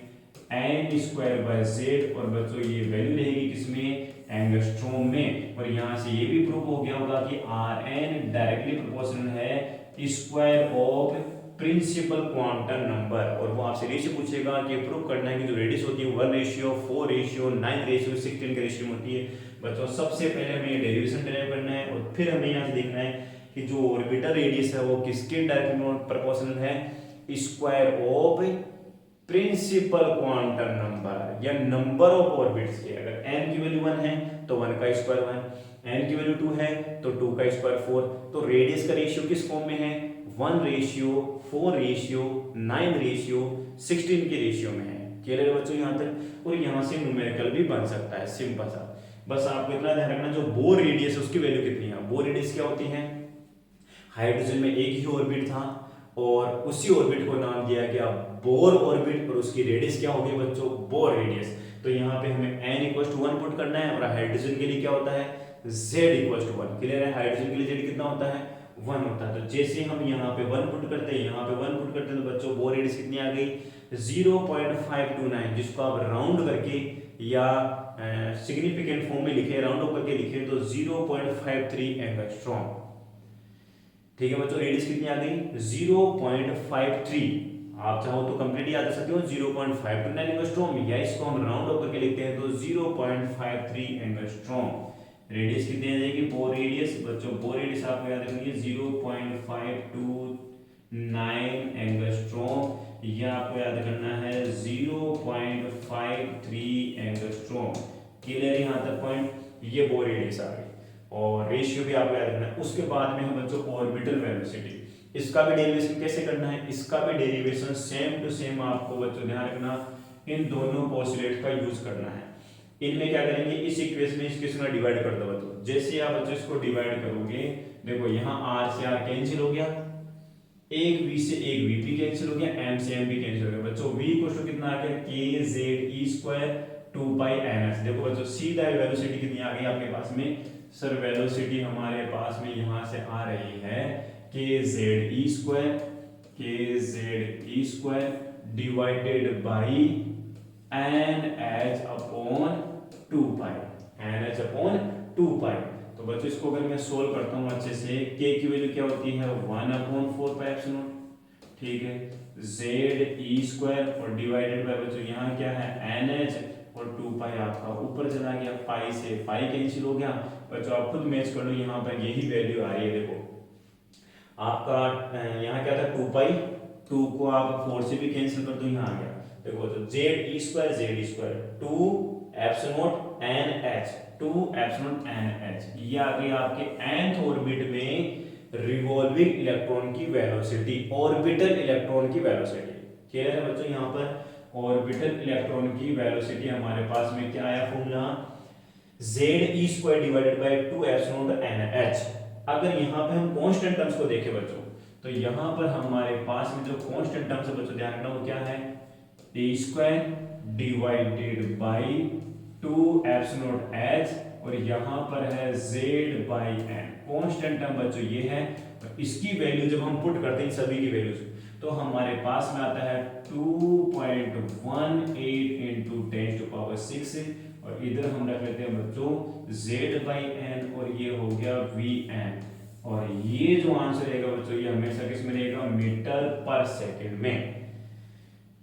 n स्क्वायर बाय z, और बच्चों ये वैल्यू रहेगी किसमें, एंगस्ट्रॉम में। और यहाँ से ये भी प्रूव हो गया होगा कि Rn डायरेक्टली प्रोपोर्शनल है square of principal quantum number, और वो आपसे रेशियो पूछेगा कि प्रूव करना है कि जो रेडियस होती है 1:4:9:16 के रेशियो में होती है। बच्चों सबसे पहले हमें डेरिवेशन डिराइव करना है, और फिर हमें यहाँ से देखना है कि जो ऑर्बिटल रेडियस है वो किसके डायरेक्टली प्रोपोर्शनल है, square of principal quantum number या नंबर ऑफ ऑर्बिट्स के। अगर n की वैल्यू 1 है तो 1 का स्क्वायर 1, n की वैल्यू 2 है तो 2 का स्क्वायर 4। तो रेडियस का रेशियो किस फॉर्म में है, 1:4:9:16 के रेशियो में है। क्लियर है बच्चों यहाँ तक। और यहाँ से न्यूमेरिकल भी बन सकता है सिंपल सा, बस आपको इतना ध्यान रखना जो बोर रेडियस है उसकी वैल्यू कितनी है। बोर रेडियस क्या होती है, हाइड्रोजन में एक ही ऑर्बिट था और उसी ऑर्बिट को नाम दिया गया बोर ऑर्बिट, और उसकी रेडियस क्या होगी बच्चों, बोर रेडियस। तो यहाँ पे हमें n = 1 पुट करना है, और हाइड्रोजन के लिए क्या होता है, z = 1। क्लियर है, हाइड्रोजन के लिए z कितना होता है, 1 होता है। तो जैसे हम यहाँ पे 1 पुट करते हैं, यहाँ पे 1 पुट करते हैं, तो बच्चों बोर रेडियस कितनी आ गई, 0.529, जिसको आप राउंड करके या सिग्निफिकेंट फॉर्म में लिखे, राउंड ऑफ करके लिखे तो 0.53 एंगस्ट्रॉम। ठीक है बच्चों, रेडियस कितनी आ गई, 0.53। आप चाहो तो कंप्लीट याद कर सकते हो 0.529 एंगस्ट्रॉम, या इसको हम राउंड ऑफ करके लिखते हैं तो 0.53 एंगस्ट्रॉम। रेडियस कितनी आ जाएगी, बोर रेडियस। बच्चों बोर रेडियस आपको याद रखनी है 0.529 एंगस्ट्रॉम, या आपको याद करना है 0.53 एंगस्ट्रॉम। क्लियर यहाँ तक पॉइंट, ये बोर रेडियस आ गई, और रेशियो भी आपको याद रखना है। उसके बाद में हम बच्चों ऑर्बिटल वेलोसिटी, इसका भी डेरिवेशन कैसे करना है, इसका भी डेरिवेशन सेम टू सेम आपको बच्चों ध्यान रखना, इन दोनों पोस्टुलेट का यूज करना है। इनमें क्या करेंगे, इस इक्वेशन में इसके साथ डिवाइड कर दो बच्चों। जैसे आप बच्चों इसको डिवाइड करोगे, देखो यहाँ r से r कैंसिल हो गया, एक v से एक v भी कैंसिल हो गया, m से m भी कैंसिल हो गया। बच्चों v = कितना आ गया, kze² 2πns। देखो बच्चों सीधा वेलोसिटी कितनी आ गई आपके पास में, सर वेलोसिटी हमारे पास में यहाँ से आ रही है kze² डिवाइडेड बाई nh/2π। तो बच्चों इसको अगर मैं सोल्व करता हूँ अच्छे से, k की वैल्यू क्या होती है 1/4πε0, ठीक है, ze² और डिवाइडेड बाय बच्चों यहाँ क्या है nh, और 2π आपका ऊपर चला गया, पाई से पाई कैंसिल हो गया। बच्चों आप खुद मैच कर लो, यहाँ पर यही वैल्यू आ रही है। देखो आपका यहाँ क्या था 2π, 2 को आप 4 से भी कैंसिल कर दो, यहाँ आ गया। देखो तो ze² 2 epsilon nh 2 epsilon nh, ये आ गई आपके nth ऑर्बिट में रिवॉल्विंग इलेक्ट्रॉन की वेलोसिटी, ऑर्बिटल इलेक्ट्रॉन की वेलोसिटी। क्लियर है बच्चों, यहाँ पर ऑर्बिटल इलेक्ट्रॉन की वेलोसिटी हमारे पास में क्या आया formula, ze² divided by 2 epsilon nh। अगर यहाँ पे हम कांस्टेंट टर्म्स को देखें बच्चों, तो यहाँ पर हमारे पास में जो कांस्टेंट टर्म्स है बच्चों ध्यान रखना वो क्या है, a² divided by 2 epsilon h, और यहाँ पर है z/n। कांस्टेंट टर्म बच्चों ये है, और इसकी वैल्यू जब हम पुट करते हैं सभी की वैल्यूज, तो हमारे पास में आता है 2.18 × 10⁶, और इधर हम रख लेते हैं बच्चों z/n, और ये हो गया vn। और ये जो आंसर रहेगा बच्चों ये हमेशा किस में रहेगा, मीटर/सेकंड में।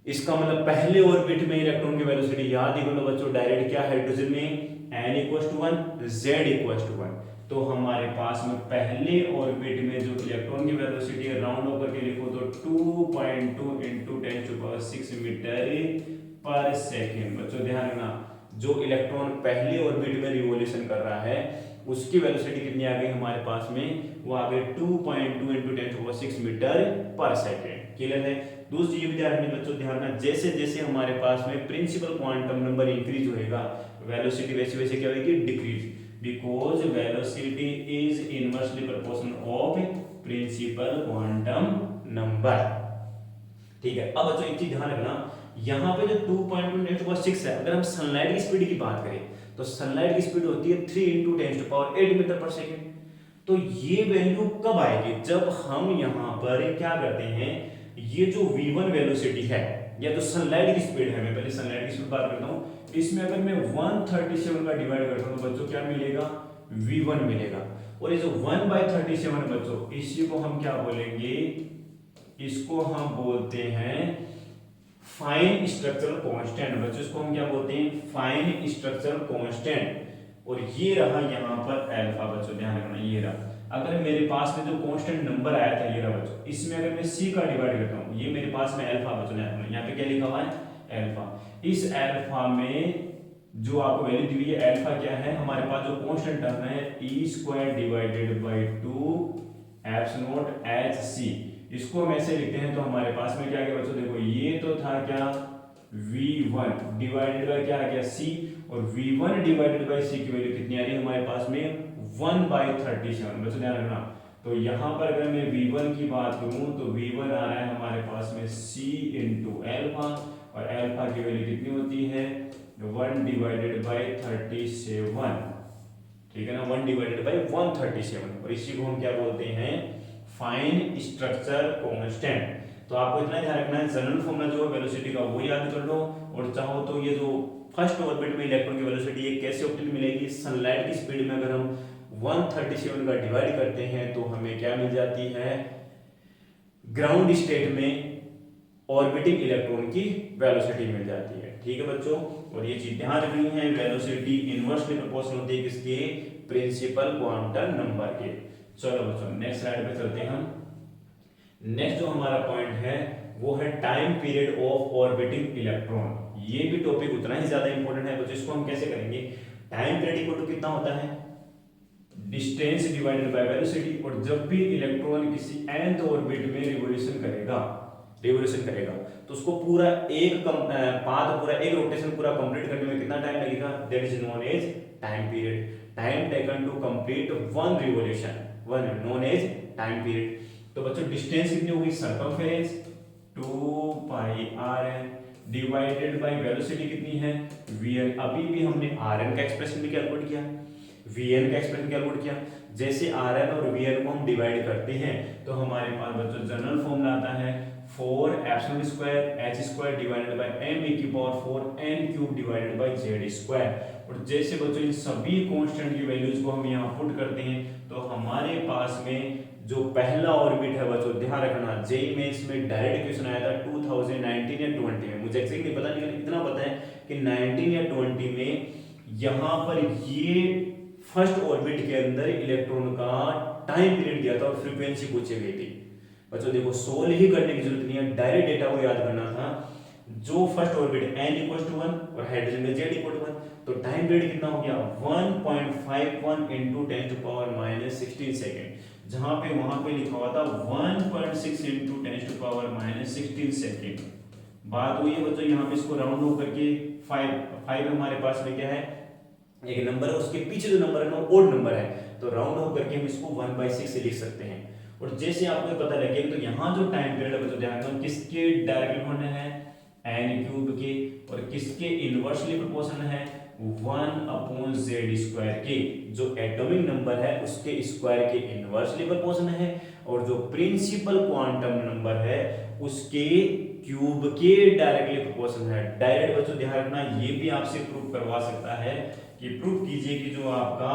इसका मतलब पहले ऑर्बिट में इलेक्ट्रॉन की वेलोसिटी याद ही कर लो बच्चों, डायरेक्ट क्या हाइड्रोजन में n = 1 z = 1। तो हमारे पास में पहले ऑर्बिट में जो इलेक्ट्रॉन की वेलोसिटी है, राउंड ऑफ करके लिखो तो 2.2 × 10⁶ मीटर/सेकंड। बच्चों ध्यान रखना, जो इलेक्ट्रॉन पहले ऑर्बिट में रिवॉल्यूशन कर रहा है उसकी वेलोसिटी कितनी आ गई हमारे पास में, वो आ गई 2.2 × 10⁶ मीटर/सेकंड। क्लियर है। दूसरी चीज भी ध्यान रखनी बच्चों, ध्यान रखना जैसे जैसे हमारे पास में प्रिंसिपल क्वांटम नंबर इंक्रीज होएगा, वेलोसिटी वैसे वैसे क्या होगी, decrease, because velocity is inversely proportional of principal quantum number. ठीक है, अब बच्चों एक चीज ध्यान रखना, यहाँ पे जो 2.2 है, अगर हम सनलाइट की स्पीड की बात करें तो सनलाइट की स्पीड होती है 3 × 10⁸ मीटर पर सेकेंड। तो ये वैल्यू कब आएगी, जब हम यहाँ पर क्या करते हैं, ये जो v1 वेलोसिटी है या तो सनलाइट की स्पीड है, मैं पहले सनलाइट की स्पीड बात करता हूँ, इसमें अगर मैं 137 का डिवाइड करता हूँ तो बच्चों क्या मिलेगा, v1 मिलेगा। और ये जो 1/37 बच्चों, इसी को हम क्या बोलेंगे, इसको हम बोलते हैं फाइन स्ट्रक्चरल कांस्टेंट। बच्चों इसको हम क्या बोलते हैं, फाइन स्ट्रक्चरल कांस्टेंट। और ये रहा यहाँ पर अल्फा। बच्चों ध्यान रखना, ये रहा, अगर मेरे पास में जो कांस्टेंट नंबर आया था ये रहा बच्चों, इसमें अगर मैं c का डिवाइड करता हूँ, ये मेरे पास में अल्फा। बच्चों यहाँ पे क्या लिखा हुआ है, अल्फा। इस अल्फा में जो आपको वैल्यू दी हुई है, अल्फा क्या है, हमारे पास जो कांस्टेंट टर्म है e² divided by 2 epsilon hc, इसको हम ऐसे लिखते हैं तो हमारे पास में क्या गया बच्चों, देखो ये तो था क्या, v1 डिवाइडेड बाय क्या आ गया, c, और v1 डिवाइडेड बाय c की वैल्यू कितनी आ रही है हमारे पास में, 1/37। बच्चों ध्यान रखना, तो यहाँ पर अगर मैं v1 की बात करूँ तो v1 आ रहा है हमारे पास में c × अल्फा, और अल्फा की वैल्यू कितनी होती है, 1/37। ठीक है ना, 1/137, और इसी को हम क्या बोलते हैं, फाइन स्ट्रक्चर कांस्टेंट। तो आपको इतना ध्यान रखना है, जनरल फॉर्मूला जो है वेलोसिटी का वो याद कर लो, और चाहो तो ये जो फर्स्ट ऑर्बिट में इलेक्ट्रॉन की वेलोसिटी ये कैसे ऑप्टिमल मिलेगी, सनलाइट की स्पीड में अगर हम 137 का डिवाइड करते हैं तो हमें क्या मिल जाती है, ग्राउंड स्टेट में ऑर्बिटिंग इलेक्ट्रॉन की वेलोसिटी मिल जाती है। ठीक है बच्चों, और ये चीज ध्यान रखनी है, वेलोसिटी इनवर्सली प्रोपोर्शनल होती है किसके, प्रिंसिपल क्वांटम नंबर के। चलो बच्चों नेक्स्ट स्लाइड पे चलते हैं हम। नेक्स्ट जो हमारा पॉइंट है वो है time period of orbiting electron. ये भी टॉपिक उतना ही ज्यादा इंपॉर्टेंट है बच्चों, इसको हम कैसे करेंगे, टाइम पीरियड इक्वल टू कितना होता है, डिस्टेंस डिवाइडेड बाय वेलोसिटी, और जब भी इलेक्ट्रॉन किसी nth ऑर्बिट में रिवोल्यूशन करेगा तो उसको पूरा एक पाथ, पूरा एक रोटेशन पूरा कंप्लीट करने में कितना टाइम लगेगा, that is known as time period. Time taken to complete one revolution, one known as time period. तो बच्चों डिस्टेंस कितनी होगी, circumference 2πr divided by velocity कितनी है, vn। अभी भी हमने rn का एक्सप्रेशन भी कैलकुलेट किया, vn का एक्सप्रेशन कैलकुलेट किया। जैसे rn और vn को हम डिवाइड करते हैं तो हमारे पास बच्चों जनरल फॉर्मूला आता है 4 epsilon square h² divided by m⁴ n³ divided by z²। और जैसे बच्चों इन सभी कांस्टेंट की वैल्यूज को हम यहाँ पुट करते हैं तो हमारे पास में जो पहला ऑर्बिट है बच्चों, ध्यान रखना, जेईई में इसमें डायरेक्ट क्वेश्चन आया था 2019 या 20 में, मुझे एक्जेक्टली पता नहीं, इतना पता है कि 19 या 20 में यहाँ पर ये फर्स्ट ऑर्बिट के अंदर इलेक्ट्रॉन का टाइम पीरियड दिया था और फ्रीक्वेंसी पूछी गई थी। बच्चों देखो सोल्व ही करने की जरूरत नहीं है, डायरेक्ट डेटा को याद करना था। जो फर्स्ट ऑर्बिट n = 1 और हाइड्रोजन में z = 1, तो टाइम पीरियड कितना हो गया, 1.51 × 10⁻16 सेकेंड, जहां पे वहां पे लिखा हुआ था 1.6 × 10⁻16 सेकेंड। बात हुई है बच्चों, यहाँ पे इसको राउंड ऑफ करके 5 हमारे पास में क्या है, एक नंबर है, उसके पीछे जो नंबर है ना ओड नंबर है, तो राउंड ऑफ करके हम इसको 1/6 से लिख सकते हैं। और जैसे आपको पता लगेगा तो यहाँ जो टाइम पीरियड है बच्चों ध्यान रखना, किसके डायरेक्टली प्रोपोर्शनल है, n³ के, और किसके इनवर्सली प्रोपोर्शनल है, 1/z² के। जो एटॉमिक नंबर है उसके स्क्वायर के इनवर्सली प्रोपोर्शनल है, और जो प्रिंसिपल क्वांटम नंबर है उसके क्यूब के डायरेक्टली प्रोपोर्शनल है। डायरेक्ट बच्चों ध्यान रखना, ये भी आपसे प्रूफ करवा सकता है कि प्रूफ कीजिए कि जो आपका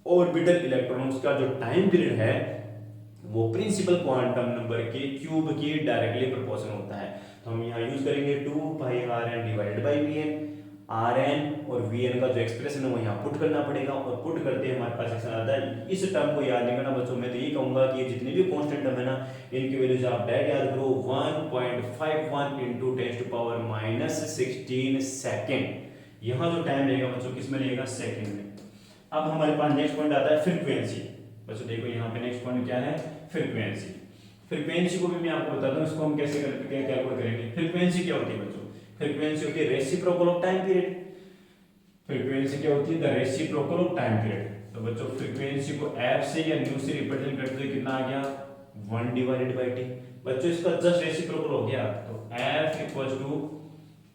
ऑर्बिटल इलेक्ट्रॉन्स का जो टाइम पीरियड है वो प्रिंसिपल क्वांटम नंबर के क्यूब के डायरेक्टली प्रोपोर्शनल होता है। तो हम यहाँ यूज करेंगे 2πrn divided by vn। rn और vn का जो एक्सप्रेशन है वो यहाँ पुट करना पड़ेगा, और पुट करते हैं हमारे पास एक्शन आता है। इस टर्म को याद नहीं करना बच्चों, मैं तो ये कहूंगा कि जितने भी कांस्टेंट टर्म है ना, इनकी वैल्यूज आप डायरेक्ट याद करो, 1.51 × 10⁻16 सेकेंड। यहाँ जो टाइम रहेगा बच्चों किस में रहेगा, सेकेंड में। अब हमारे पास नेक्स्ट पॉइंट आता है फ्रीक्वेंसी। बच्चों देखो यहाँ पे नेक्स्ट पॉइंट क्या है, फ्रीक्वेंसी। फ्रीक्वेंसी को भी मैं आपको बताता हूँ, इसको हम कैसे कैलकुलेट करेंगे। फ्रीक्वेंसी क्या होती है बच्चों, फ्रीक्वेंसी होती है reciprocal of time period. Frequency क्या होती है, the reciprocal of time period. तो बच्चों फ्रीक्वेंसी को एफ से या न्यू से रिप्रेजेंट करते हुए कितना आ गया 1/t। बच्चों इसका जस्ट रेसिप्रोकल हो गया, तो एफ इक्वल टू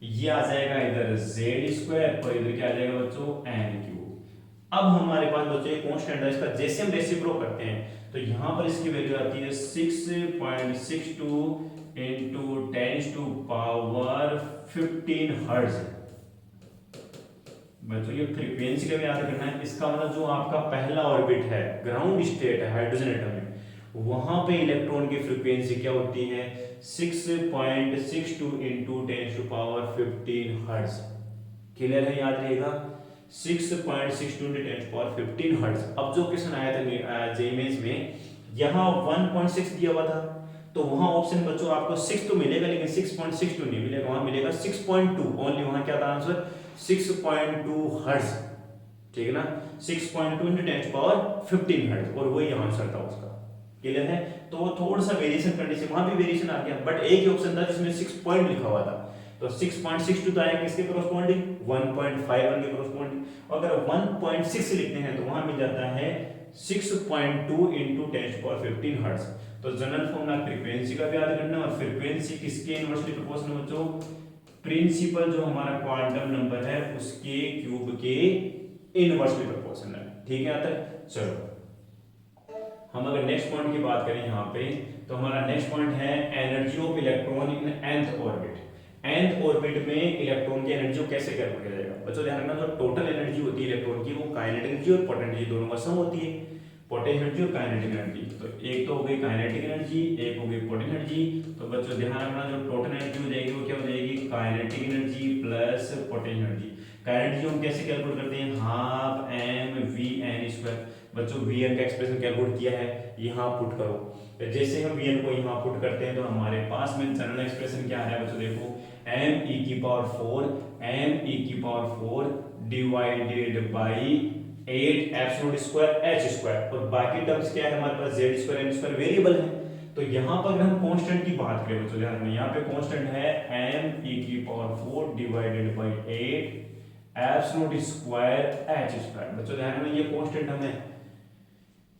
ये आ जाएगा इधर z² और इधर क्या आ जाएगा बच्चों n³। अब हमारे पास बच्चों एक कांस्टेंट है, इसका जैसे हम रेसिप्रोक करते हैं तो यहाँ पर इसकी वैल्यू आती है 6.62 into 10⁻15 हर्ट्ज। बच्चों ये फ्रीक्वेंसी का भी याद करना है। इसका मतलब जो आपका पहला ऑर्बिट है, ग्राउंड स्टेट है हाइड्रोजन एटम में, वहां पे इलेक्ट्रॉन की फ्रीक्वेंसी क्या होती है 6.62 into 10⁻15 हर्ट्ज। क्लियर है, याद रहेगा 6.62 into 10⁻15 हर्ट्ज। अब जो क्वेश्चन आया था जेईमेंस में, यहाँ 1.6 दिया हुआ था, तो वहां ऑप्शन बच्चों आपको 6 तो मिलेगा लेकिन 6.62 नहीं मिलेगा, वहां मिलेगा 6.2 ओनली। वहां क्या था आंसर 6.2 हर्ट्ज, ठीक है ना, 6.2 into 10⁻15 हर्ट्ज, और वही आंसर था उसका। क्लियर है, तो थोड़ा सा वेरिएशन करने से वहां भी वेरिएशन आ गया, बट एक ही ऑप्शन था जिसमें 6 पॉइंट लिखा हुआ था, तो 6.62 तो आएगा किसके कॉरस्पॉन्डिंग 1.51 के कॉरस्पॉन्डिंग। अगर 1.6 लिखते हैं तो वहां मिल जाता है 6.2 into 10⁻15 हर्ट्ज। तो जनरल फॉर्मूला फ्रीक्वेंसी का भी याद करना, और फ्रीक्वेंसी किसके इनवर्सली प्रोपोर्शनल बच्चों, प्रिंसिपल जो हमारा क्वांटम नंबर है उसके क्यूब के इनवर्सली प्रोपोर्शनल है, ठीक है। आता चलो हम अगर नेक्स्ट पॉइंट की बात करें यहाँ पे, तो हमारा नेक्स्ट पॉइंट है energy of electron in nth orbit. nth orbit में इलेक्ट्रॉन की एनर्जी को कैसे कैलकुलेट किया जाएगा बच्चों, ध्यान रखना, जो टोटल एनर्जी होती है इलेक्ट्रॉन की वो काइनेटिक एनर्जी और पोटेंशियल एनर्जी दोनों का सम होती है। पोटेंशियल एनर्जी और काइनेटिक एनर्जी, तो एक तो हो गई काइनेटिक एनर्जी, एक हो गई पोटेंशियल एनर्जी। तो बच्चों ध्यान रखना, जो टोटल एनर्जी हो जाएगी वो क्या हो जाएगी kinetic energy plus potential energy. Kinetic हम कैसे कैलकुलेट करते हैं, हाफ mv_n²। बच्चों vn का एक्सप्रेशन कैलकुलेट किया है, यहाँ पुट करो। तो जैसे हम vn को यहाँ पुट करते हैं तो हमारे पास में जनरल एक्सप्रेशन क्या है बच्चों, देखो me⁴ डिवाइडेड बाई 8 एप्सिलॉन² h², और बाकी टर्म्स क्या है हमारे पास z² n² वेरिएबल है। तो यहाँ पर हम कांस्टेंट की बात करें बच्चों, ध्यान में यहाँ पे कांस्टेंट है me⁴ डिवाइडेड बाई 8 एप्सिलॉन² h²। बच्चों ध्यान में ये कांस्टेंट हमें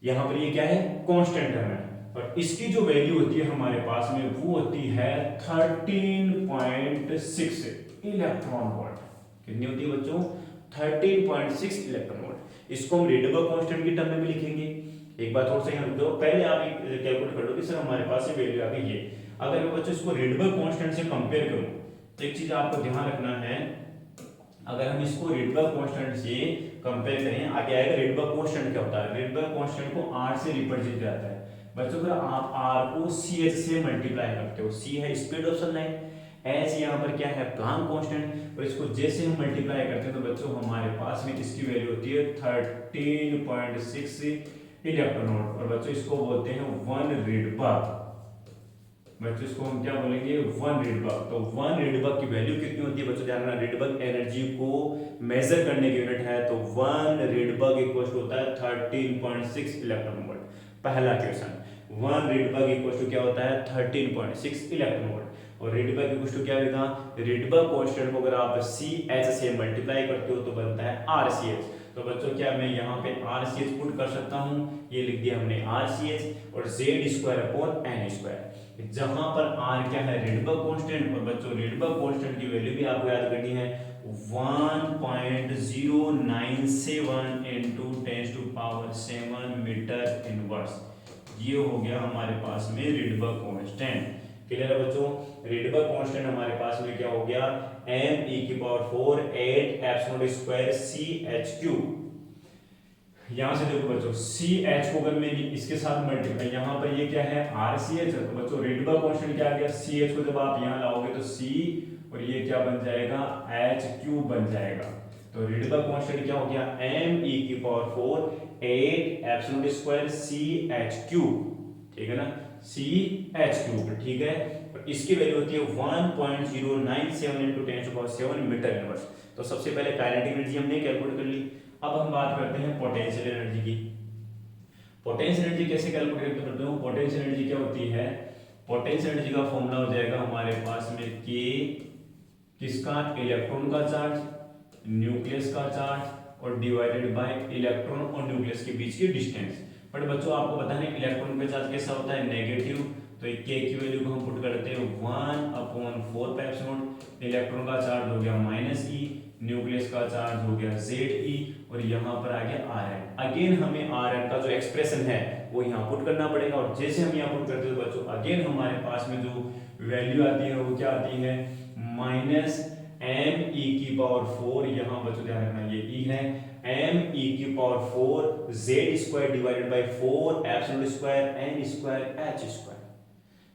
यहाँ पर ये क्या है कांस्टेंट है, और इसकी जो वैल्यू होती है हमारे पास में वो होती है 13.6 इलेक्ट्रॉन वोल्ट। कितनी होती है बच्चों 13.6 इलेक्ट्रॉन वोल्ट। इसको हम रेडिबल कांस्टेंट की टर्म में भी लिखेंगे। एक बात और से यहाँ रुक जाओ, पहले आप कैलकुलेट कर लो कि सर हमारे पास ये वैल्यू आ गई है। अगर मैं बच्चों इसको रेडिबल कांस्टेंट से कंपेयर करूं तो एक चीज आपको ध्यान रखना है, अगर हम इसको रेडिबल कांस्टेंट से कंपेयर करें, आगे आएगा रेडिबल कांस्टेंट क्या होता है। रेडिबल कांस्टेंट को r से रिप्रेजेंट किया जाता है बच्चों, अगर आप r को ch से मल्टीप्लाई करते हो, c है स्पीड ऑफ सनलाइट, h यहाँ पर क्या है प्लांक कांस्टेंट, और इसको जैसे हम मल्टीप्लाई करते हैं तो बच्चों हमारे पास में इसकी वैल्यू होती है 13.6 इलेक्ट्रॉन वोल्ट, और बच्चों इसको बोलते हैं 1 रेडबर्ग। बच्चों इसको हम क्या बोलेंगे 1 रेडबर्ग। तो 1 रेडबर्ग की वैल्यू कितनी होती है बच्चों, ध्यान रखना, रेडबर्ग एनर्जी को मेजर करने की यूनिट है, तो 1 रेडबर्ग इक्वल होता है 13.6 इलेक्ट्रॉन वोल्ट। पहला क्वेश्चन 1 रेडबर्ग इक्वल क्या होता है 13.6 इलेक्ट्रॉन वोल्ट, और रेडबर्ग इक्वल क्या होगा, रेडबर्ग कांस्टेंट को अगर आप CH से मल्टीप्लाई करते हो तो बनता है RCH। तो बच्चों क्या मैं यहाँ पे RCH पुट कर सकता हूँ, ये लिख दिया हमने RCH, और z²/n², जहां पर r क्या है रेडबर्ग कांस्टेंट, और बच्चों रेडबर्ग कांस्टेंट की वैल्यू भी आपको याद करनी है 1.097 into 10⁻7 मीटर इनवर्स। ये हो गया हमारे पास में रेडबर्ग कांस्टेंट। क्लियर है बच्चों, रेडबर्ग कांस्टेंट हमारे पास में क्या हो गया me⁴ 8 एप्सिलॉन² CH³। यहां से देखो बच्चों CH को अगर मैं इसके साथ मल्टीप्लाई, यहाँ पर ये क्या है RCH, तो बच्चों रेडबर्ग कांस्टेंट क्या आ गया CH को जब आप यहाँ लाओगे तो C, और ये क्या बन जाएगा H³ बन जाएगा। तो रेडबर्ग कांस्टेंट क्या हो गया me⁴ 8 एप्सिलॉन² CH³, ठीक है ना, CH³, ठीक है। और इसकी वैल्यू होती है 1.097 into 10⁻7 मीटर इनवर्स। तो सबसे पहले काइनेटिक एनर्जी हमने कैलकुलेट कर ली। अब हम बात करते हैं पोटेंशियल एनर्जी की। पोटेंशियल एनर्जी कैसे कैलकुलेट करते हो, पोटेंशियल एनर्जी क्या होती है, पोटेंशियल एनर्जी का फॉर्मूला हो जाएगा हमारे पास में K किसका, इलेक्ट्रॉन का चार्ज, न्यूक्लियस का चार्ज और डिवाइडेड बाय इलेक्ट्रॉन और न्यूक्लियस के बीच की डिस्टेंस। बट बच्चों आपको पता है इलेक्ट्रॉन का चार्ज कैसा होता है, नेगेटिव, तो के की वैल्यू को हम पुट करते हैं 1/4 पाई एप्सिलॉन। इलेक्ट्रॉन का चार्ज हो गया -e, न्यूक्लियस का चार्ज हो गया Ze, और यहाँ पर आ गया Rn। अगेन हमें Rn का जो एक्सप्रेशन है वो यहाँ पुट करना पड़ेगा, और जैसे हम यहाँ पुट करते हैं बच्चों अगेन हमारे पास में जो वैल्यू आती है वो क्या आती है, -me⁴। यहाँ बच्चों ध्यान रखना ये e है, me⁴ Z² divided by 4 epsilon square n square h²।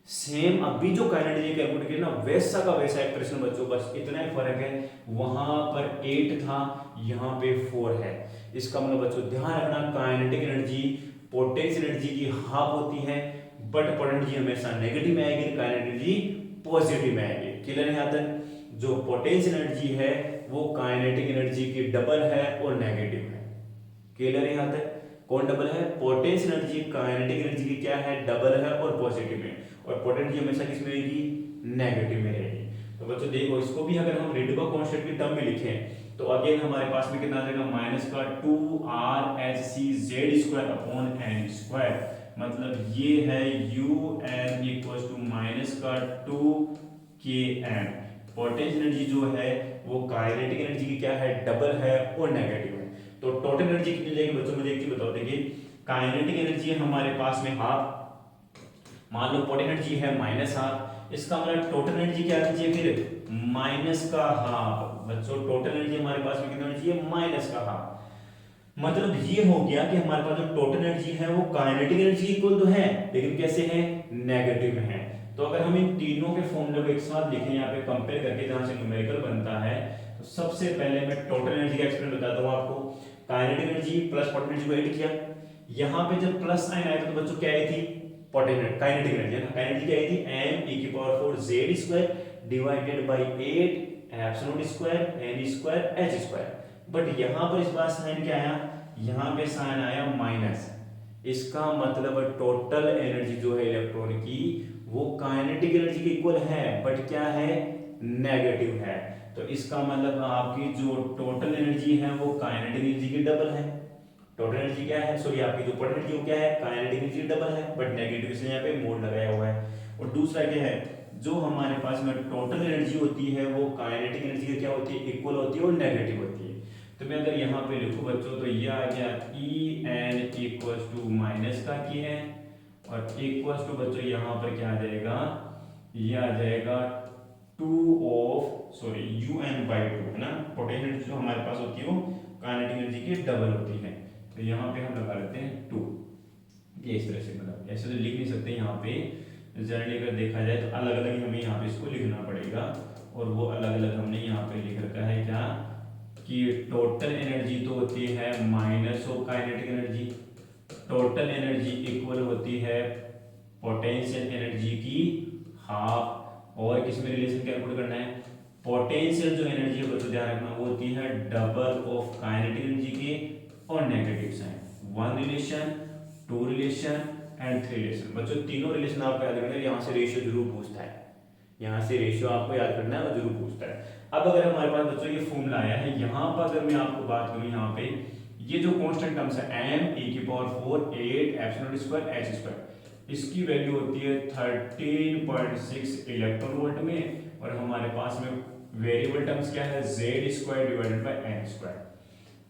Same अभी जो काइनेटिक कैलकुलेट किया ना वैसा का वैसा एक्सप्रेशन बच्चों, बस इतना ही फर्क है, वहां पर 8 था यहाँ पे 4 है। इसका मतलब बच्चों ध्यान रखना काइनेटिक एनर्जी पोटेंशियल एनर्जी की हाफ होती है, बट पोटेंशियल एनर्जी हमेशा नेगेटिव में आएगी, काइनेटिक एनर्जी पॉजिटिव में आएगी। क्लियर है यहाँ तक? जो पोटेंशियल एनर्जी है वो काइनेटिक एनर्जी की डबल है और नेगेटिव है। क्लियर है यहाँ तक? कौन डबल है? पोटेंशियल एनर्जी काइनेटिक एनर्जी की क्या है, डबल है और पॉजिटिव में, और पोटेंशियल हमेशा किस में रहेगी, नेगेटिव में रहेगी। तो बच्चों देखो इसको भी अगर हम रिडबर्ग कांस्टेंट की टर्म में लिखें तो अगेन हमारे पास में कितना आ जाएगा, -2rhc² मतलब ये है un = -2km। पोटेंशियल एनर्जी जो है वो काइनेटिक एनर्जी की क्या है, डबल है और नेगेटिव है। तो टोटल एनर्जी कितनी जाएगी बच्चों, मुझे एक चीज बताओ। देखिए काइनेटिक एनर्जी है हमारे पास में हाफ, मान लो पोटेंशियल एनर्जी है -12, इसका मतलब टोटल एनर्जी क्या आनी चाहिए फिर, -12। बच्चों टोटल एनर्जी हमारे पास में कितनी होनी चाहिए, -12। मतलब ये हो गया कि हमारे पास जो टोटल एनर्जी है वो काइनेटिक एनर्जी इक्वल तो है, लेकिन कैसे है, नेगेटिव में है। तो अगर हम इन तीनों के फॉर्मूले को एक साथ लिखें यहाँ पे कंपेयर करके जहां से न्यूमेरिकल बनता है, तो सबसे पहले मैं टोटल एनर्जी का एक्सप्लेन बताता हूँ आपको। Kinetic energy plus potential energy को ऐड किया, यहाँ पे जब प्लस साइन आया तो बच्चों क्या आई थी, पोटेंशियल काइनेटिक एनर्जी है ना, काइनेटिक क्या आई थी, me⁴ Z² divided by 8 एप्सिलॉन² n² h²। But यहाँ पर इस बार साइन क्या आया, यहाँ पे साइन आया माइनस। इसका मतलब टोटल एनर्जी जो है इलेक्ट्रॉन की वो काइनेटिक एनर्जी के इक्वल है, बट क्या है, नेगेटिव है। तो इसका मतलब आपकी जो टोटल एनर्जी है वो काइनेटिक एनर्जी की डबल है। टोटल एनर्जी क्या है, सॉरी आपकी जो पोटेंशियल एनर्जी वो क्या है, काइनेटिक एनर्जी डबल है, बट नेगेटिव, इसलिए यहाँ पे मोड लगाया हुआ है। और दूसरा क्या है, जो हमारे पास में टोटल एनर्जी होती है वो काइनेटिक एनर्जी की क्या होती है, इक्वल होती है और नेगेटिव होती है। तो मैं अगर यहाँ पे लिखूं बच्चों तो ये आ गया En माइनस का kn, और इक्वल्स टू बच्चों यहाँ पर क्या आ जाएगा, ये आ जाएगा un/2 है ना। पोटेंशियल एनर्जी जो हमारे पास होती है वो काइनेटिक एनर्जी की डबल होती है, तो यहाँ पे हम लगा लेते हैं 2। ये इस तरह से, मतलब ऐसे तो लिख नहीं सकते, यहाँ पे जनरली अगर देखा जाए तो अलग अलग ही हमें यहाँ पे इसको लिखना पड़ेगा, और वो अलग अलग हमने यहाँ पे लिख रखा है क्या, कि टोटल एनर्जी तो होती है minus of kinetic energy, total energy equal होती है पोटेंशियल एनर्जी की हाफ, और किसमें रिलेशन कैलकुलेट करना है, पोटेंशियल जो एनर्जी है बच्चों ध्यान रखना वो होती है डबल ऑफ काइनेटिक एनर्जी के और negative sign. 1 relation, 2 relation and 3 relation. बच्चों तीनों रिलेशन आपको याद रखना है, यहाँ से रेशियो जरूर पूछता है, यहाँ से रेशियो आपको याद करना है और जरूर पूछता है। अब अगर हमारे पास बच्चों ये फॉर्मूला आया है, यहाँ पर अगर मैं आपको बात करूँ, यहाँ पे ये जो कांस्टेंट टर्म्स है me⁴ 8 एप्सिलॉन² h², इसकी वैल्यू होती है 13.6 इलेक्ट्रॉन वोल्ट में, और हमारे पास में वेरिएबल टर्म्स क्या है, Z² डिवाइडेड बाय n²।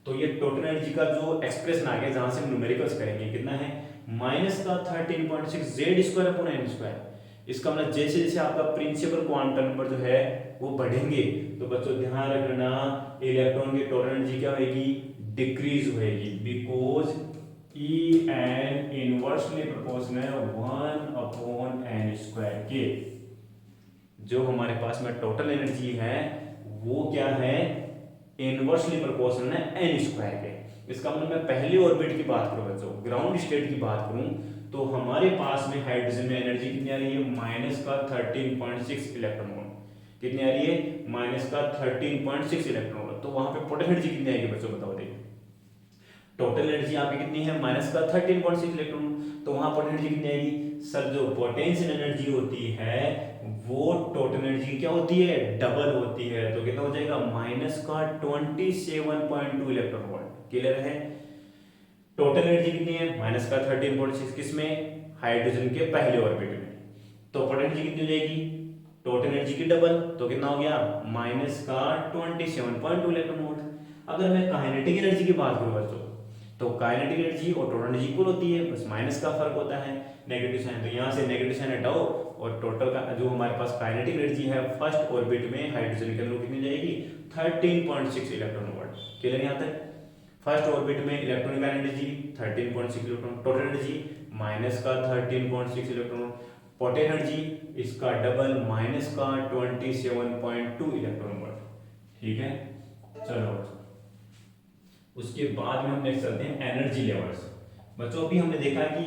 तो ये टोटल एनर्जी का जो एक्सप्रेशन आ गया जहां से हम न्यूमेरिकल्स करेंगे, कितना है, -13.6 Z² n²। इसका मतलब जैसे जैसे आपका प्रिंसिपल क्वांटम नंबर जो है वो बढ़ेंगे, तो बच्चों ध्यान रखना इलेक्ट्रॉन की टोटल एनर्जी क्या होगी, डिक्रीज होगी, because En inversely proportional 1/n² के। जो हमारे पास में टोटल एनर्जी है वो क्या है, इनवर्सली प्रोपोर्शनल है n² के। इसका मतलब मैं पहली ऑर्बिट की बात करूं बच्चों, ग्राउंड स्टेट की बात करूं, तो हमारे पास में हाइड्रोजन में एनर्जी कितनी आ रही है, -13.6 इलेक्ट्रॉन वोल्ट। कितनी आ रही है, -13.6 इलेक्ट्रॉन वोल्ट। तो वहां पे पोटेंशियल एनर्जी कितनी आएगी बच्चों, बताओ देखिए। टोटल एनर्जी आपकी कितनी है, -13.6 इलेक्ट्रॉन, तो वहां पोटेंशियल एनर्जी कितनी आएगी, सर जो पोटेंशियल एनर्जी होती है वो टोटल एनर्जी क्या होती है, डबल होती है। तो कितना हो जाएगा, -27.2 इलेक्ट्रॉन वोल्ट। क्लियर है। टोटल एनर्जी कितनी है, -13.6 किसमें, हाइड्रोजन के पहले ऑर्बिट में। तो पोटेंशियल एनर्जी कितनी हो जाएगी, टोटल एनर्जी की डबल, तो कितना हो गया, -27.2 इलेक्ट्रॉन वोल्ट। अगर मैं काइनेटिक एनर्जी की बात करूं बच्चों, तो काइनेटिक एनर्जी और टोटल एनर्जी इक्वल होती है, बस माइनस का फर्क होता है, नेगेटिव साइन। तो यहाँ से नेगेटिव साइन हटाओ और टोटल का जो हमारे पास काइनेटिक एनर्जी है फर्स्ट ऑर्बिट में हाइड्रोजन के अंदर कितनी जाएगी, 13.6 इलेक्ट्रॉन वोल्ट। क्लियर यहाँ तक। फर्स्ट ऑर्बिट में electronic energy 13.6 electron, total energy -13.6 electron, potential energy इसका डबल -27.2 इलेक्ट्रॉन वोल्ट। ठीक है, चलो उसके बाद में हम नेक्स्ट चलते हैं एनर्जी लेवल्स। बच्चों अभी हमने देखा कि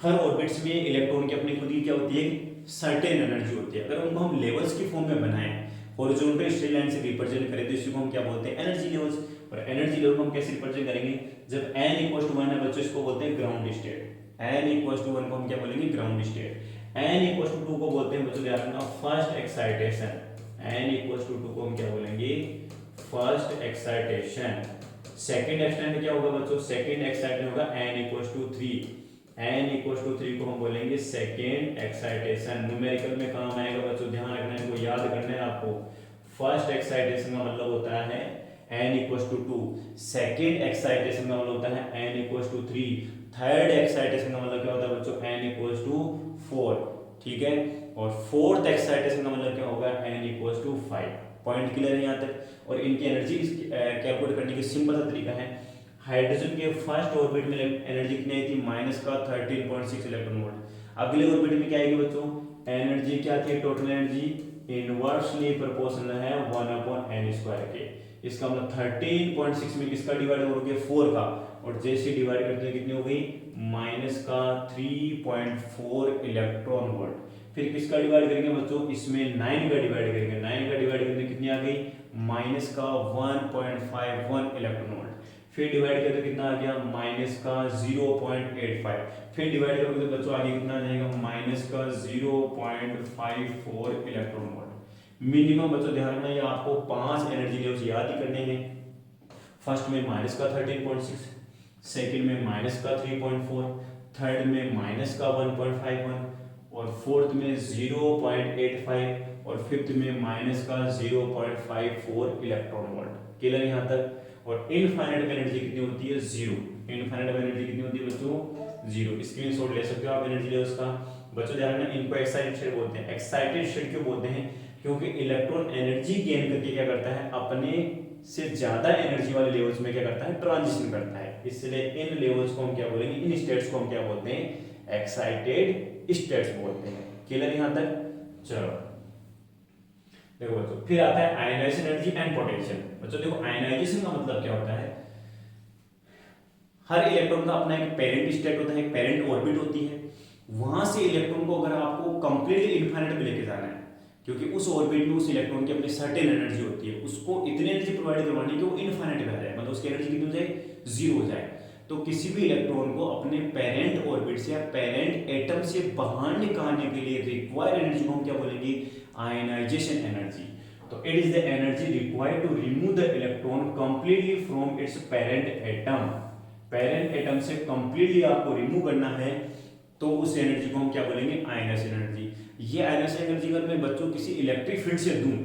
हर ऑर्बिट्स में इलेक्ट्रॉन की अपनी खुद की क्या होती है, सर्टेन एनर्जी होती है। अगर उनको हम लेवल्स की फॉर्म में बनाएं, हॉरिजॉन्टल स्ट्रेट लाइन से रिप्रेजेंट करें, तो इसको हम क्या बोलते हैं, एनर्जी लेवल्स। और एनर्जी लेवल को हम कैसे रिप्रेजेंट करेंगे, जब n = 1 है बच्चों, इसको बोलते हैं ग्राउंड स्टेट। n = 1 को हम क्या बोलेंगे, ग्राउंड स्टेट। n = 2 को बोलते हैं बच्चों ध्यान रखना, फर्स्ट एक्साइटेशन। n = 2 को हम क्या बोलेंगे, फर्स्ट एक्साइटेशन। सेकंड एक्साइटेशन क्या होगा बच्चों, सेकंड एक्साइटेशन होगा n = 3। n = 3 को हम बोलेंगे सेकंड एक्साइटेशन। न्यूमेरिकल में काम आएगा बच्चों, ध्यान रखना है, इनको याद करना है आपको। फर्स्ट एक्साइटेशन का मतलब होता है n = 2, सेकंड एक्साइटेशन का मतलब होता है n = 3, थर्ड एक्साइटेशन का मतलब क्या होता है बच्चों, n = 4। ठीक है, और फोर्थ एक्साइटेशन का मतलब क्या होगा, n = 5। पॉइंट क्लियर है यहाँ तक। और इनकी एनर्जी कैलकुलेट करने की सिंपल सा तरीका है, हाइड्रोजन के फर्स्ट ऑर्बिट में एनर्जी कितनी आई थी, -13.6 इलेक्ट्रॉन वोल्ट। अगले ऑर्बिट में क्या आएगी बच्चों, एनर्जी क्या थी, टोटल एनर्जी इनवर्सली प्रोपोर्शनल है 1/n² के। इसका मतलब 13.6 में किसका डिवाइड हो गया, 4 का, और जैसे डिवाइड करते हैं कितनी हो गई, -3.4 इलेक्ट्रॉन वोल्ट। फिर किसका डिवाइड करेंगे बच्चों, इसमें 9 का डिवाइड करेंगे, 9 का डिवाइड करने कितनी आ गई, -1.51 इलेक्ट्रॉन वोल्ट। फिर डिवाइड करते कितना आ गया, -0.85। फिर डिवाइड करोगे तो बच्चों आगे कितना आ जाएगा, -0.54 इलेक्ट्रॉन वोल्ट। मिनिमम बच्चों ध्यान रखना, ये आपको 5 एनर्जी लेवल्स याद ही करने हैं। फर्स्ट में -13.6, सेकंड में -3.4, थर्ड में -1.51, और फोर्थ में 0.85, और फिफ्थ में -0.54 इलेक्ट्रॉन वोल्ट। क्लियर यहाँ तक। और इनफाइनाइट एनर्जी कितनी होती है, 0। इनफाइनाइट एनर्जी कितनी होती है बच्चों, 0। स्क्रीनशॉट ले सकते हो आप एनर्जी लेवल्स का। बच्चों ध्यान रखना, इनको एक्साइटेड स्टेट बोलते हैं। एक्साइटेड स्टेट क्यों बोलते हैं, क्योंकि इलेक्ट्रॉन एनर्जी गेन करके क्या करता है, अपने से ज्यादा एनर्जी वाले लेवल्स में क्या करता है, ट्रांजिशन करता है। इसलिए इन लेवल्स को हम क्या बोलेंगे, इन स्टेट्स को हम क्या बोलते हैं, एक्साइटेड स्टेट्स बोलते हैं। क्लियर यहां तक। चलो देखो बच्चों, फिर आता है आयनाइजेशन एनर्जी एंड पोटेंशियल। बच्चों देखो, आयनाइजेशन का मतलब क्या होता है, हर इलेक्ट्रॉन का अपना एक पेरेंट स्टेट होता है, एक पेरेंट ऑर्बिट होती है। वहां से इलेक्ट्रॉन को अगर आपको कंप्लीटली इनफाइनाइट में लेके जाना है, क्योंकि उस ऑर्बिट में उस इलेक्ट्रॉन की अपनी सर्टेन एनर्जी होती है, उसको इतनी एनर्जी प्रोवाइड करवानी कि वो इनफाइनाइट में आ जाए, मतलब उसकी एनर्जी कितनी हो जाए, 0 हो जाए। तो किसी भी इलेक्ट्रॉन को अपने पेरेंट ऑर्बिट से या पेरेंट एटम से बाहर निकालने के लिए रिक्वायर्ड एनर्जी को हम क्या बोलेंगे, आयनाइजेशन एनर्जी। तो it is the energy required to remove the electron completely from its parent atom. Parent atom से कंप्लीटली आपको रिमूव करना है, तो उस एनर्जी को हम क्या बोलेंगे, आयनाइजेशन एनर्जी। ये आयनाइजेशन एनर्जी अगर मैं बच्चों किसी इलेक्ट्रिक फील्ड से दूं,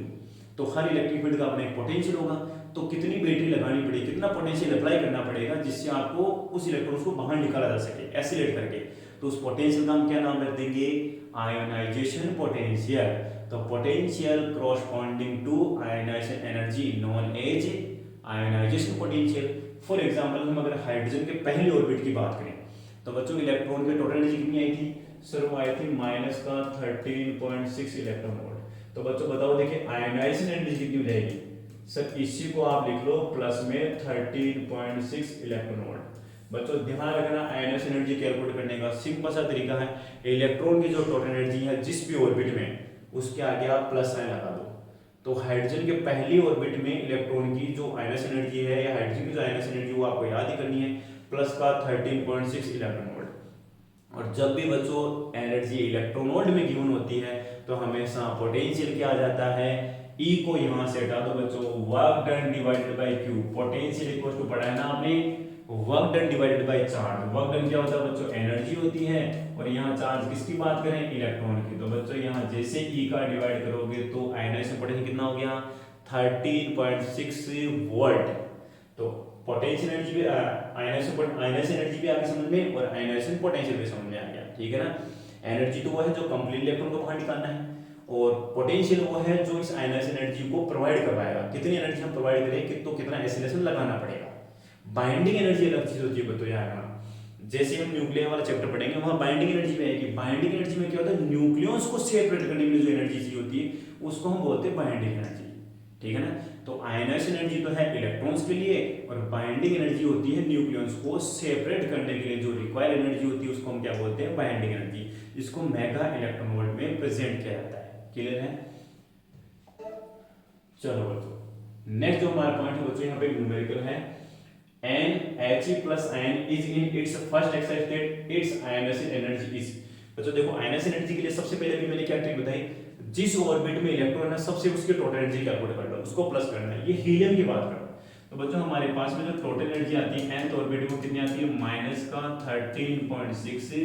तो हर इलेक्ट्रिक फील्ड का अपना एक पोटेंशियल होगा, तो कितनी बैटरी लगानी पड़ेगी, कितना पोटेंशियल अप्लाई करना पड़ेगा, जिससे आपको उस इलेक्ट्रॉन को बाहर निकाला जा सके एसिलेट करके। तो उस पोटेंशियल का हम क्या नाम रख देंगे, आयोनाइजेशन पोटेंशियल। तो potential corresponding to ionization energy known as ionization potential. For example, हम अगर हाइड्रोजन के पहले ऑर्बिट की बात करें, तो बच्चों इलेक्ट्रॉन की टोटल एनर्जी कितनी आई थी, सर वो आई थी -13.6 इलेक्ट्रॉन वोल्ट। तो बच्चों बताओ, देखिए आयोनाइजेशन एनर्जी कितनी हो जाएगी, सर इसी को आप लिख लो प्लस में 13.6 इलेक्ट्रॉन वोल्ट। बच्चों ध्यान रखना, आयोनाइजेशन एनर्जी कैलकुलेट करने का सिंपल सा तरीका है, इलेक्ट्रॉन की जो टोटल एनर्जी है जिस भी ऑर्बिट में, उसके आगे आप प्लस साइन लगा दो। तो हाइड्रोजन के पहली ऑर्बिट में इलेक्ट्रॉन की जो आयनाइजेशन एनर्जी है, या हाइड्रोजन की जो आयनाइजेशन एनर्जी, वो आपको याद ही करनी है, प्लस का 13.6 इलेक्ट्रॉन वोल्ट। और जब भी बच्चों एनर्जी इलेक्ट्रॉन वोल्ट में गिवन होती है तो हमेशा पोटेंशियल क्या आ जाता है, ई को यहाँ से हटा दो बच्चों, work done divided by Q. Potential equal to पढ़ा है ना आपने, work done divided by charge. Work done क्या होता है बच्चों, एनर्जी होती है, और यहाँ चार्ज किसकी बात करें, इलेक्ट्रॉन की। तो बच्चों यहाँ जैसे ई का डिवाइड करोगे तो आयनाइजेशन पोटेंशियल कितना हो गया, 13.6 वोल्ट। तो पोटेंशियल एनर्जी भी आयनाइजेशन एनर्जी भी आगे समझ में, और आयनाइजेशन पोटेंशियल भी समझ में आ गया, ठीक है ना। एनर्जी तो वो है जो कंप्लीट इलेक्ट्रॉन को बाहर निकालना है, और पोटेंशियल वो है जो इस आयनाइजेशन एनर्जी को प्रोवाइड करवाएगा। कितनी एनर्जी हम प्रोवाइड करें कि तो कितना एसिलेशन लगाना पड़ेगा। बाइंडिंग एनर्जी अलग चीज होती है बच्चों यहाँ, जैसे हम न्यूक्लियर वाला चैप्टर पढ़ेंगे वहां बाइंडिंग एनर्जी में आएगी। बाइंडिंग एनर्जी में क्या होता है, न्यूक्लियस को सेपरेट करने के लिए जो एनर्जी चाहिए होती है उसको हम बोलते हैं बाइंडिंग एनर्जी, ठीक है ना। तो आयनाइजेशन एनर्जी तो है इलेक्ट्रॉन्स के लिए, और बाइंडिंग एनर्जी होती है न्यूक्लियस को सेपरेट करने के लिए जो रिक्वायर एनर्जी होती है उसको हम क्या बोलते हैं, बाइंडिंग एनर्जी। इसको मेगा इलेक्ट्रॉन वोल्ट में प्रेजेंट किया जाता है। क्लियर है। चलो बच्चों नेक्स्ट जो हमारा पॉइंट है बच्चों, यहाँ पे न्यूमेरिकल है, He plus ion is in its first excited state, its ionization energy is। बच्चों देखो आयनाइजेशन एनर्जी के लिए सबसे पहले भी मैंने क्या ट्रिक बताई, जिस ऑर्बिट में इलेक्ट्रॉन है सबसे उसकी टोटल एनर्जी कैलकुलेट कर लो, उसको प्लस करना है। ये हीलियम की बात करो तो बच्चों हमारे पास में जो टोटल एनर्जी आती है nth ऑर्बिट में कितनी आती है, माइनस का 13.6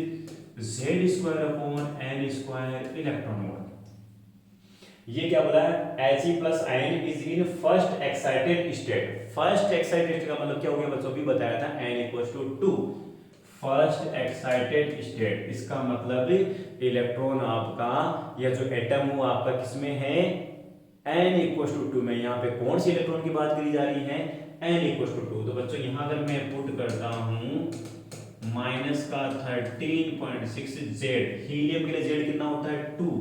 z square upon n square electron volt. ये क्या बोला है, He plus ion is in first excited state. First excited state का मतलब क्या हो गया बच्चों, भी बताया था n equals to 2, first excited state. इसका मतलब इलेक्ट्रॉन आपका या जो एटम वो आपका किसमें है, n इक्वल्स टू 2 में। यहाँ पे कौन सी इलेक्ट्रॉन की बात करी जा रही है, n इक्वल्स टू 2। तो बच्चों यहाँ अगर मैं पुट करता हूँ माइनस का 13.6 जेड, हीलियम के लिए जेड कितना होता है 2,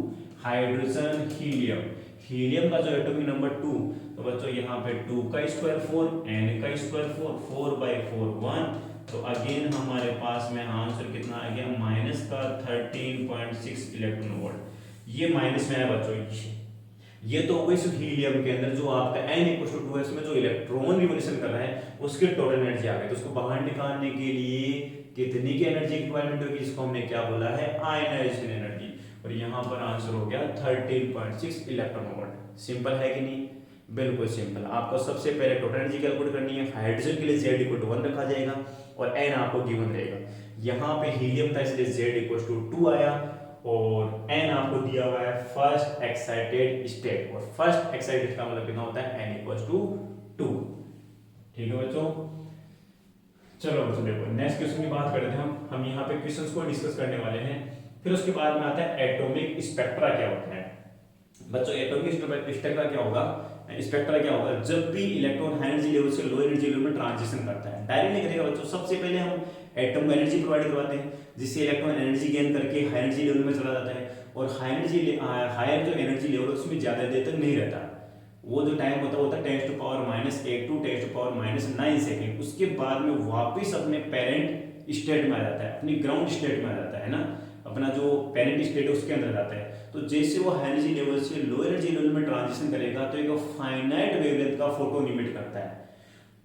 हाइड्रोजन हीलियम, हीलियम का जो एटॉमिक नंबर 2, तो बच्चों यहाँ पे 2 का स्क्वायर 4, n का स्क्वायर 4, 4 बाई 4 1। तो अगेन हमारे पास में आंसर कितना आ गया, माइनस का 13.6 इलेक्ट्रॉन वोल्ट। ये माइनस में है बच्चों, ये तो इस हीलियम के अंदर जो आपका n इक्वल टू 2 है इसमें जो इलेक्ट्रॉन रिवोल्यूशन कर रहा है उसकी टोटल एनर्जी आ गई। तो उसको बाहर निकालने के लिए कितनी की एनर्जी रिक्वायरमेंट होगी, इसको हमने क्या बोला है, आयनाइजेशन एनर्जी। और यहाँ पर आंसर हो गया 13.6 इलेक्ट्रॉन वोल्ट। सिंपल है कि नहीं, बिल्कुल सिंपल। आपको सबसे पहले टोटल एनर्जी कैलकुलेट करनी है। हाइड्रोजन के लिए z इक्वल टू 1 रखा जाएगा और n आपको गिवन रहेगा। यहाँ पे हीलियम था इसलिए z इक्वल टू 2 आया, और n आपको दिया हुआ है फर्स्ट एक्साइटेड स्टेट, और फर्स्ट एक्साइटेड का मतलब कितना होता है, n इक्वल टू 2। ठीक है बच्चों। चलो बच्चों देखो नेक्स्ट क्वेश्चन की बात करते हैं हम यहाँ पे क्वेश्चंस को डिस्कस करने वाले हैं। फिर उसके बाद में आता है एटॉमिक स्पेक्ट्रा क्या होता है। बच्चों एटॉमिक स्पेक्ट्रा क्या होगा, स्पेक्ट्रा क्या होगा, जब भी इलेक्ट्रॉन हाई एनर्जी लेवल से लो एनर्जी लेवल में ट्रांजिशन करता है। डायरेक्ट नहीं करेगा बच्चों, सबसे पहले हम एटम को एनर्जी प्रोवाइड करवाते हैं जिससे इलेक्ट्रॉन एनर्जी गेन करके हाई एनर्जी लेवल में चला जाता है, और हायर जो एनर्जी लेवल उसमें ज्यादा देर तक नहीं रहता। वो जो टाइम होता है 10 to power -8 to 10 to power -9 second. उसके बाद में वापस अपने पेरेंट स्टेट में आ जाता है, अपनी ग्राउंड स्टेट में आ जाता है ना, अपना जो पेरेंट स्टेट है उसके अंदर जाता है। तो जैसे वो हाई एनर्जी लेवल से लो एनर्जी लेवल में ट्रांजिशन करेगा तो एक फाइनाइट वेवलेंथ का फोटोन इमिट करता है।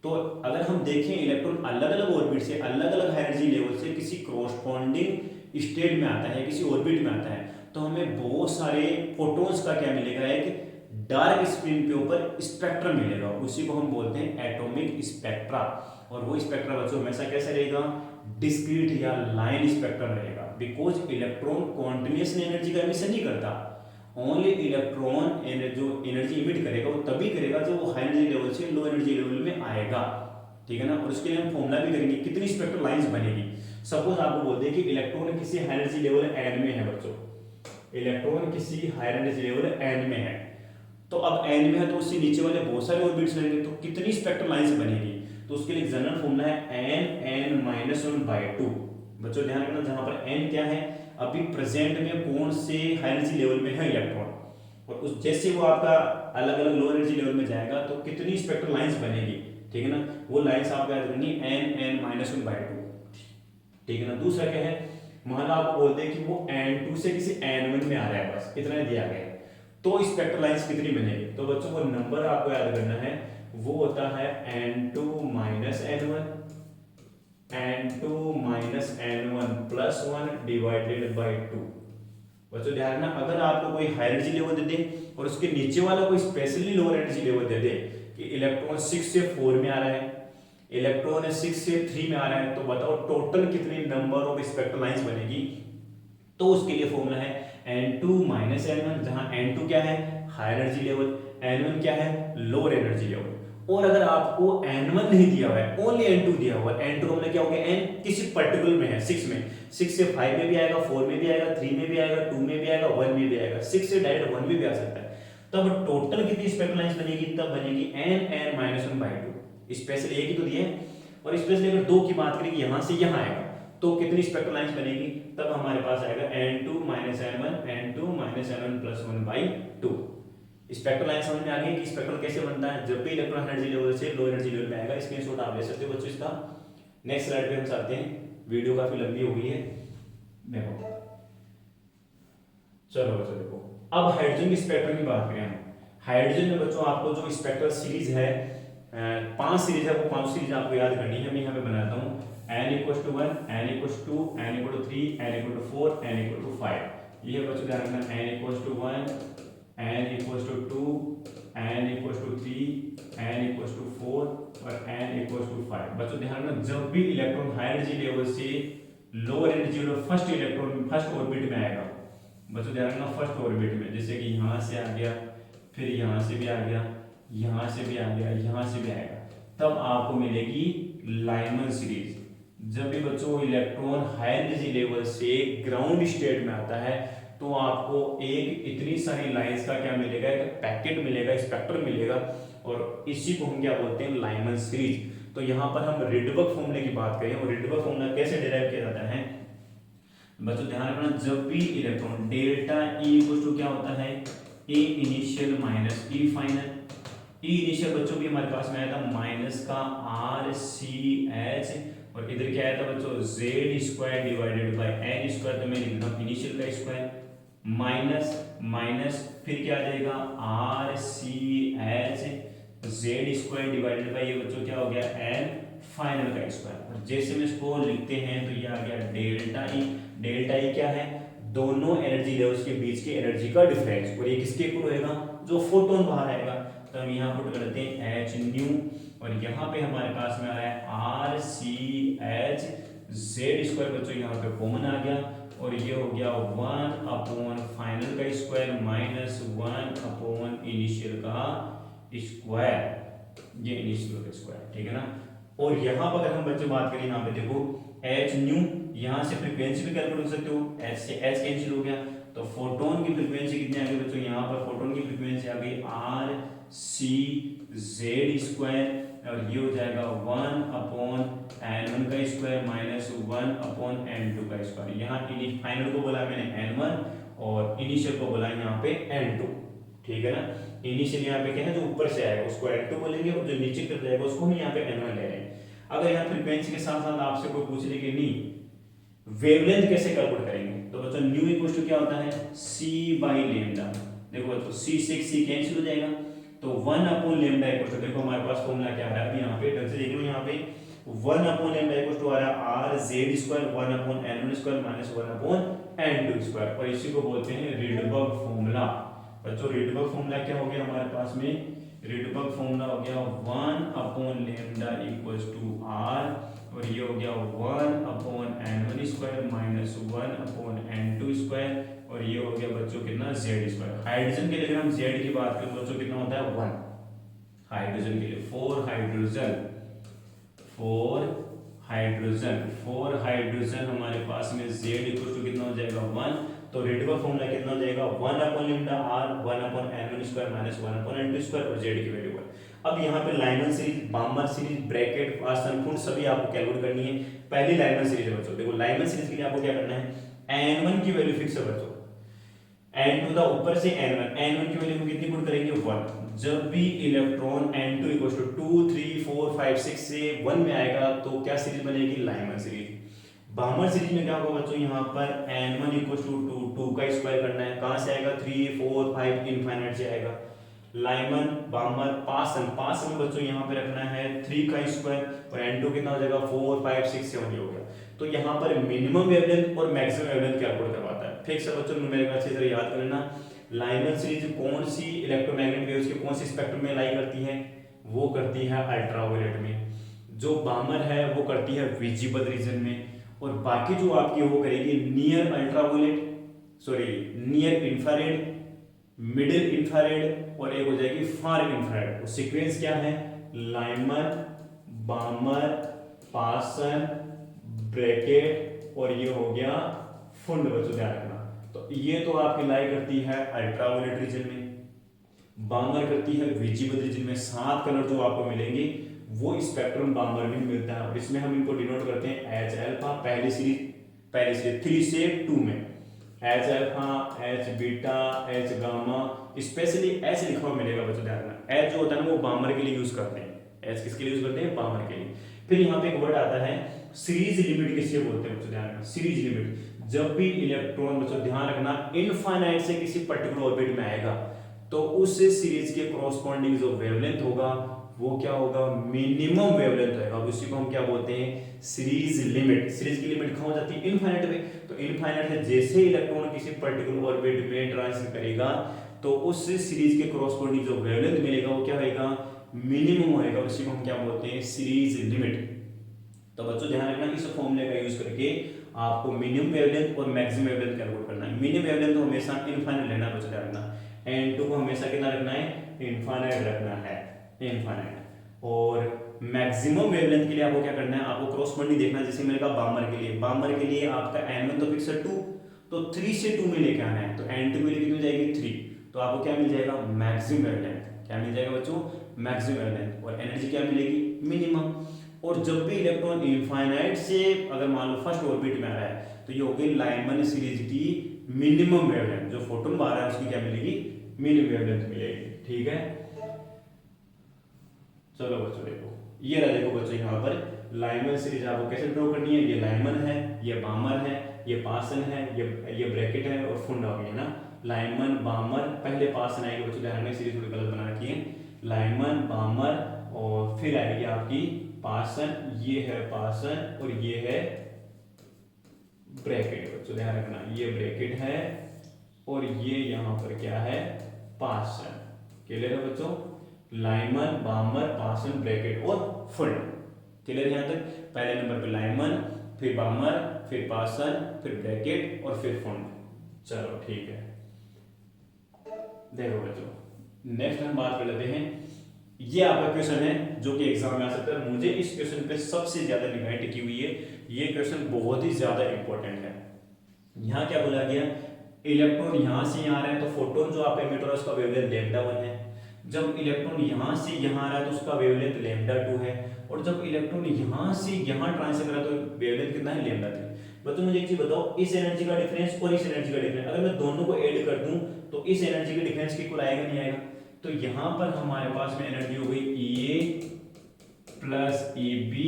तो अगर हम देखें इलेक्ट्रॉन अलग अलग ऑर्बिट से अलग अलग हाई एनर्जी लेवल से किसी कॉरस्पॉन्डिंग स्टेट में आता है, किसी ऑर्बिट में आता है, तो हमें बहुत सारे फोटोन्स का क्या मिलेगा, एक डार्क स्क्रीन के ऊपर स्पेक्ट्रम मिलेगा। उसी को हम बोलते हैं एटॉमिक स्पेक्ट्रा। और वो स्पेक्ट्रा बच्चों हमेशा कैसा रहेगा, डिस्क्रीट या लाइन स्पेक्ट्रम रहेगा, बिकॉज इलेक्ट्रॉन कॉन्टिन्यूस एनर्जी का एमिशन नहीं करता। ओनली इलेक्ट्रॉन जो एनर्जी इमिट करेगा वो तभी करेगा जब वो हाई एनर्जी लेवल से लो एनर्जी लेवल में आएगा। ठीक है ना। और उसके लिए हम फॉर्मूला भी करेंगे कितनी स्पेक्ट्रल लाइंस बनेगी। सपोज आपको बोलते हैं कि इलेक्ट्रॉन किसी हाई एनर्जी लेवल n में है बच्चों, इलेक्ट्रॉन किसी हाई एनर्जी लेवल n में है, तो अब n में है तो उससे नीचे वाले बहुत सारे ऑर्बिट्स रहेंगे, तो कितनी स्पेक्ट्रल लाइंस बनेगी। तो उसके लिए जनरल फॉर्मूला है n(n-1/2। बच्चों ध्यान रखना, जहां पर n क्या है, अभी प्रेजेंट में कौन से हाई एनर्जी लेवल में है इलेक्ट्रॉन, और उस जैसे वो आपका अलग अलग लो एनर्जी लेवल में जाएगा तो कितनी स्पेक्ट्रल लाइंस बनेगी। ठीक है ना, वो लाइंस आपको याद करनी n(n-1/2। ठीक है ना। दूसरा क्या है, मान लो आप बोलते हैं कि वो n2 से किसी n1 में आ रहा है, बस इतना दिया गया है, तो स्पेक्ट्रल लाइंस कितनी बनेगी। तो बच्चों को नंबर आपको याद करना है, वो होता है n2 - n1, n2 minus n1 plus 1 divided by 2। बच्चों ध्यान रखना, अगर आपको कोई हाई एनर्जी लेवल दे दे और उसके नीचे वाला कोई स्पेशली लोअर एनर्जी लेवल दे दे कि इलेक्ट्रॉन 6 से 4 में आ रहा है, इलेक्ट्रॉन 6 से 3 में आ रहा है, तो बताओ टोटल कितनी नंबर ऑफ स्पेक्ट्रल लाइंस बनेगी। तो उसके लिए फॉर्मूला है n2 माइनस n1, जहां n2 क्या है हाई एनर्जी लेवल, n1 क्या है लोअर एनर्जी लेवल। और अगर आपको n1 नहीं दिया हुआ है, ओनली n2 दिया हुआ है, n2 का मतलब क्या हो गया, n किसी पर्टिकुलर में है 6 में, 6 से 5 में भी आएगा, 4 में भी आएगा, 3 में भी आएगा, 2 में भी आएगा, 1 में भी आएगा, 6 से डायरेक्ट 1 में भी आ सकता है। तब टोटल कितनी स्पेक्ट्रल लाइंस बनेगी, तब बनेगी n माइनस 1/2। स्पेशल एक ही तो दिए हैं, और स्पेशल अगर 2 की बात करें कि यहां से यहां आएगा तो कितनी स्पेक्ट्रल लाइंस बनेगी, तब हमारे पास आएगा n2 minus n1, n2 minus n1 plus 1/2। Spectral line समझ में आ गई कि स्पेक्ट्रल कैसे बनता है, जब भी इलेक्ट्रॉन एनर्जी लेवल से लो एनर्जी लेवल में आएगा। स्क्रीनशॉट आप ले सकते हो बच्चों इसका। नेक्स्ट स्लाइड पे हम चलते हैं, वीडियो काफी लंबी हो गई है। देखो चलो बच्चों देखो, अब हाइड्रोजन की स्पेक्ट्रम की बात करें हम। हाइड्रोजन में बच्चों आपको जो स्पेक्ट्रल सीरीज है, 5 सीरीज है, वो 5 सीरीज आपको याद करनी है। मैं यहाँ पे बनाता हूँ n = 1, n = 2, n = 3, n = 4, n = 5। ये बच्चों ध्यान रखना, n = 1, n = 2, n = 3, n = 4 और n = 5। बच्चों ध्यान रखना, जब भी इलेक्ट्रॉन हाई एनर्जी लेवल से lower energy level first electron first orbit में आएगा, बच्चों ध्यान रखना फर्स्ट ऑर्बिट में, जैसे कि यहाँ से आ गया, फिर यहाँ से भी आ गया, यहाँ से भी आ गया, यहाँ से भी आएगा, तब आपको मिलेगी लाइमन सीरीज। जब भी बच्चों इलेक्ट्रॉन हाई एनर्जी लेवल से ग्राउंड स्टेट में आता है तो आपको एक इतनी सारी लाइंस का क्या मिलेगा, एक पैकेट मिलेगा, स्पेक्ट्रम मिलेगा, और इसी को हम क्या बोलते हैं, लाइमन सीरीज। तो यहाँ पर हम रिडबर्ग फॉर्मूले की बात करें, और रिडबर्ग फॉर्मूला कैसे डिराइव किया जाता है बच्चों ध्यान रखना, जब भी electron delta E equal to क्या होता है, E initial minus E final. E initial बच्चों भी हमारे पास में आया था माइनस का RCH, और इधर क्या आया था बच्चों Z² डिवाइडेड बाय n², तो मैं लिख दूंगा इनिशियल का स्क्वायर माइनस माइनस, फिर क्या आ जाएगा RCH Z² डिवाइडेड बाय, ये बच्चों क्या हो गया n फाइनल का स्क्वायर। और जैसे में इसको लिखते हैं तो ये आ गया डेल्टा ई। डेल्टा ई क्या है, दोनों एनर्जी लेवल्स के बीच की एनर्जी का डिफरेंस, और ये किसके इक्वल होएगा, जो फोटोन बाहर आएगा। तो हम यहाँ पुट करते हैं h न्यू, और यहाँ पे हमारे पास में आ रहा है RCH Z² बच्चों यहाँ पे कॉमन आ गया, और ये हो गया 1 फाइनल का स्क्वायर माइनस 1 इनिशियल का स्क्वायर, ये इनिशियल का स्क्वायर, ठीक है ना। और यहाँ पर अगर हम बच्चों बात करें, यहाँ पे देखो h न्यू, यहाँ से फ्रीक्वेंसी भी कैलकुलेट कर सकते हो, h से h कैंसिल हो गया, तो फोटोन की फ्रीक्वेंसी कितनी आ गई बच्चों, यहाँ पर फोटोन की फ्रीक्वेंसी आ गई RCZ², और ये हो जाएगा 1/n1 का स्क्वायर माइनस 1/n2 का स्क्वायर। यहाँ फाइनल को बोला मैंने n1 और इनिशियल को बोला यहाँ पे n2, ठीक है ना। इनिशियल यहाँ पे क्या है, जो ऊपर से आएगा उसको n2 बोलेंगे, और जो नीचे कर जाएगा उसको हम यहाँ पे n1 ले रहे हैं। अगर यहाँ फ्रीक्वेंसी के साथ साथ आपसे कोई पूछ ले कि नहीं वेवलेंथ कैसे कैलकुलेट करेंगे, तो बच्चों न्यू इक्वल टू क्या होता है, c/λ। देखो बच्चों c से c कैंसिल हो जाएगा, तो 1/λ इक्वल टू, देखो हमारे पास फॉर्मूला क्या है अभी यहाँ पे ढंग से देख लो, यहाँ पे 1/λ इक्वल टू आ रहा है RZ² 1/n1² माइनस 1/n2², और इसी को बोलते हैं रिडबर्ग फॉर्मूला। बच्चों रिडबर्ग फॉर्मूला क्या हो गया हमारे पास में, रिडबर्ग फॉर्मूला हो गया 1/λ इक्वल्स टू R, और ये हो गया 1/n1² माइनस 1/n2², और ये हो गया बच्चों कितना Z²। हाइड्रोजन के लिए अगर हम Z की बात करें बच्चों कितना होता है 1, हाइड्रोजन के लिए 4 हाइड्रोजन हमारे पास में Z इक्वल टू कितना हो जाएगा 1, तो रिडबर्ग फॉर्मूला कितना हो जाएगा 1/λ R 1/n1² माइनस 1/n2² और Z की वैल्यू 1। अब यहाँ पे Lyman series, Balmer series, bracket, आसनपूर्ण सभी आपको कैलकुलेट करनी है। पहली लाइमन सीरीज है बच्चों, देखो लाइमन सीरीज के लिए आपको क्या करना है, n1 की वैल्यू फिक्स है बच्चों, n2 का ऊपर से n1 की वैल्यू को कितनी पुट करेंगे 1। जब भी इलेक्ट्रॉन n2 इक्वल टू 2 3 4 5 6 से 1 में आएगा तो क्या सीरीज बनेगी, लाइमन सीरीज। बामर सीरीज में क्या होगा बच्चों, यहाँ पर n1 इक्वल टू 2 का स्क्वायर करना है, कहाँ से आएगा 3 4 5 इनफाइनाइट से आएगा। लाइमन बामर पासन, पासन में बच्चों यहाँ पे रखना है 3 का स्क्वायर और n2 कितना हो जाएगा 4 5 6 7 ये हो गया। तो यहाँ पर मिनिमम वेवलेंथ और मैक्सिमम वेवलेंथ कैलकुलेट करवाता है। ठीक से बच्चों न्यूमेरिकल अच्छी तरह याद कर लेना। लाइमन सीरीज कौन सी इलेक्ट्रोमैग्नेटिक वेव्स के कौन सी स्पेक्ट्रम में लाई करती है, वो करती है अल्ट्रावायलेट में। जो बामर है वो करती है विजिबल रीजन में, और बाकी जो आपकी वो करेगी near ultraviolet, sorry near infrared, middle infrared और एक हो जाएगी फार इंफ्रारेड। सीक्वेंस क्या है, लाइमन बामर पासन ब्रैकेट और ये हो गया फुंड बच्चों ध्यान रखना। तो ये तो आपकी लाई करती है अल्ट्रावायलेट रीजन में, बामर करती है विजिबल रीजन में। 7 कलर जो आपको मिलेंगे वो स्पेक्ट्रम बामर में मिलता है, और इसमें हम इनको डिनोट करते हैं एच अल्फा पहली सीरीज 3 से 2 में, H alpha H beta H gamma, specially H लिखा हुआ मिलेगा बच्चों ध्यान रखना। एच जो होता है ना वो बामर के लिए यूज करते हैं, एच किसके लिए यूज करते हैं, बामर के लिए। फिर यहाँ पे एक वर्ड आता है सीरीज लिमिट, किससे बोलते हैं बच्चों ध्यान रखना, सीरीज लिमिट। जब भी इलेक्ट्रॉन बच्चों ध्यान रखना इनफाइनाइट से किसी पर्टिकुलर ऑर्बिट में आएगा तो उस सीरीज के कॉरस्पॉन्डिंग जो वेवलेंथ होगा वो क्या होगा, मिनिमम वेवलेंथ होगा। उसी को हम क्या बोलते हैं, सीरीज लिमिट। सीरीज की लिमिट कहाँ हो जाती है, इनफाइनाइट में। तो इनफाइनाइट है जैसे इलेक्ट्रॉन किसी पर्टिकुलर ऑर्बिट में ट्रांजिट करेगा तो उस सीरीज के कॉरस्पॉन्डिंग जो वेवलेंथ मिलेगा वो क्या होगा, मिनिमम होएगा। उसी को हम क्या बोलते हैं, सीरीज लिमिट। तो बच्चों ध्यान रखना इस फॉर्मूले का यूज करके आपको मिनिमम वेवलेंथ और मैक्सिमम वेवलेंथ कैलकुलेट करना है। मिनिमम वेवलेंथ तो हमेशा इनफाइनाइट लेना है बच्चों ध्यान रखना, n2 को हमेशा कितना रखना है, इनफाइनाइट रखना है, इनफाइनाइट। और मैक्सिमम वेवलेंथ के लिए आपको क्या करना है, आपको क्रॉसपॉन्डिंग देखना है। जैसे मैंने कहा बामर के लिए, बामर के लिए आपका n1 तो फिक्स है 2, तो 3 से 2 में लेके आना है। तो n2 में कितनी हो जाएगी 3, तो आपको क्या मिल जाएगा, मैक्सिमम वेवलेंथ। क्या मिल जाएगा बच्चों, मैक्सिमम वेवलेंथ। और एनर्जी क्या मिलेगी, मिनिमम। और जब भी इलेक्ट्रॉन इनफाइनाइट से अगर मान लो फर्स्ट ऑर्बिट में आ रहा है तो ये हो गई लाइमन सीरीज की मिनिमम वेवलेंथ। जो फोटोन बाहर है उसकी क्या मिलेगी, मिनिमम वेवलेंथ मिलेगी। ठीक है, चलो बच्चों देखो ये रहा, देखो बच्चों यहाँ पर लाइमन सीरीज आपको कैसे ड्रॉ करनी है। ये लाइमन है, ये बामर है, ये पासन है, ये ब्रैकेट है और फुंड आ गई है ना। लाइमन बामर, पहले पासन आएगी बच्चों ध्यान में, सीरीज थोड़ी गलत बना रखी है। लाइमन बामर और फिर आएगी आपकी पासन, ये है पासन और ये है ब्रैकेट बच्चों ध्यान रखना, ये ब्रैकेट है और ये यहाँ पर क्या है, पासन। क्लियर है बच्चों, लाइमन बामर पासन ब्रैकेट और फुंड। क्लियर यहाँ तक, पहले नंबर पे लाइमन, फिर बामर, फिर पासन, फिर ब्रैकेट और फिर फुंड। चलो ठीक है, देखो बच्चों नेक्स्ट हम बात कर लेते हैं। ये आपका क्वेश्चन है जो कि एग्जाम में आ सकता है। मुझे इस क्वेश्चन पे सबसे ज्यादा निगाह टिकी हुई है, ये क्वेश्चन बहुत ही ज्यादा इंपॉर्टेंट है। यहाँ क्या बोला गया, इलेक्ट्रॉन यहाँ से यहाँ आ रहा है तो फोटोन जो आपका एमिटर है उसका वेवलेंथ लैम्डा 1 है। जब इलेक्ट्रॉन यहाँ से यहाँ आ रहा है तो उसका वेवलेंथ लैम्डा 2 है। और जब इलेक्ट्रॉन यहाँ से यहाँ ट्रांसफर कर रहा है तो वेवलेंथ कितना है, लैम्डा 3। बच्चों मुझे एक चीज बताओ, इस एनर्जी का डिफरेंस और इस एनर्जी का डिफरेंस अगर मैं दोनों को ऐड कर दूं तो इस एनर्जी का डिफरेंस की इक्वल आएगा नहीं आएगा। तो यहाँ पर हमारे पास में एनर्जी हो गई EA plus EB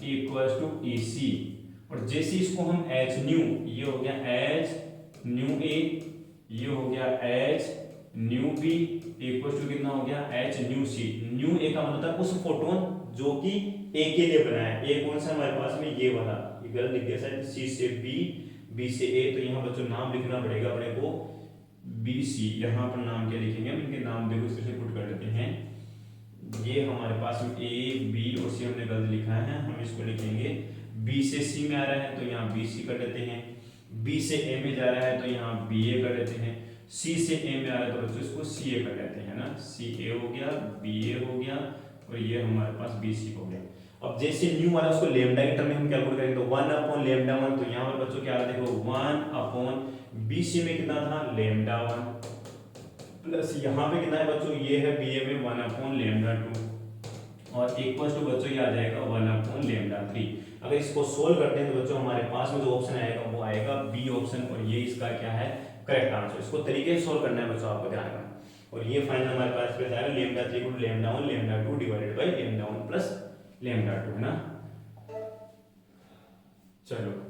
equals to EC। और जैसे इसको हम H न्यू, ये हो गया H न्यू A, ये हो गया H nu B equals to कितना हो गया, H nu C। Nu A का मतलब है उस फोटोन जो कि A के लिए बना है। A कौन सा हमारे पास में, ये वाला, ये गलत लिख दिया शायद, C से B, B से A। तो यहाँ बच्चों नाम लिखना पड़ेगा अपने को BC। यहाँ पर नाम क्या लिखेंगे हम, इनके नाम देखो इससे पुट कर लेते हैं। ये हमारे पास में A B और C हमने गलत लिखा है, हम इसको लिखेंगे B से C में आ रहा है तो यहाँ BC कर लेते हैं, B से A में जा रहा है तो यहाँ BA कर लेते हैं, C से A में आ रहा है तो बच्चों इसको CA कर लेते हैं ना। CA हो गया, BA हो गया और ये हमारे पास BC हो गया। अब जैसे न्यू वाला उसको लेमडा के टर्म में हम कैलकुलेट करेंगे तो 1 अपॉन लेमडा 1। तो यहाँ पर बच्चों क्या आ रहा है देखो, 1 अपॉन BC में कितना था, लेमडा 1 प्लस यहाँ पे कितना है बच्चों, ये है BA में 1 अपॉन लेमडा 2 और इक्वल टू बच्चों ये आ जाएगा 1 अपॉन लेमडा 3। अगर इसको सोल्व करते हैं तो बच्चों हमारे पास में जो ऑप्शन आएगा वो आएगा B ऑप्शन, और ये इसका क्या है, करेक्ट आंसर। इसको तरीके से सोल्व करना है बच्चों, आपको ध्यान रखना। और ये फाइनल हमारे पास पे आएगा lambda 3 equal to lambda 1 lambda 2 divided by lambda 1 plus lambda 2 है ना। चलो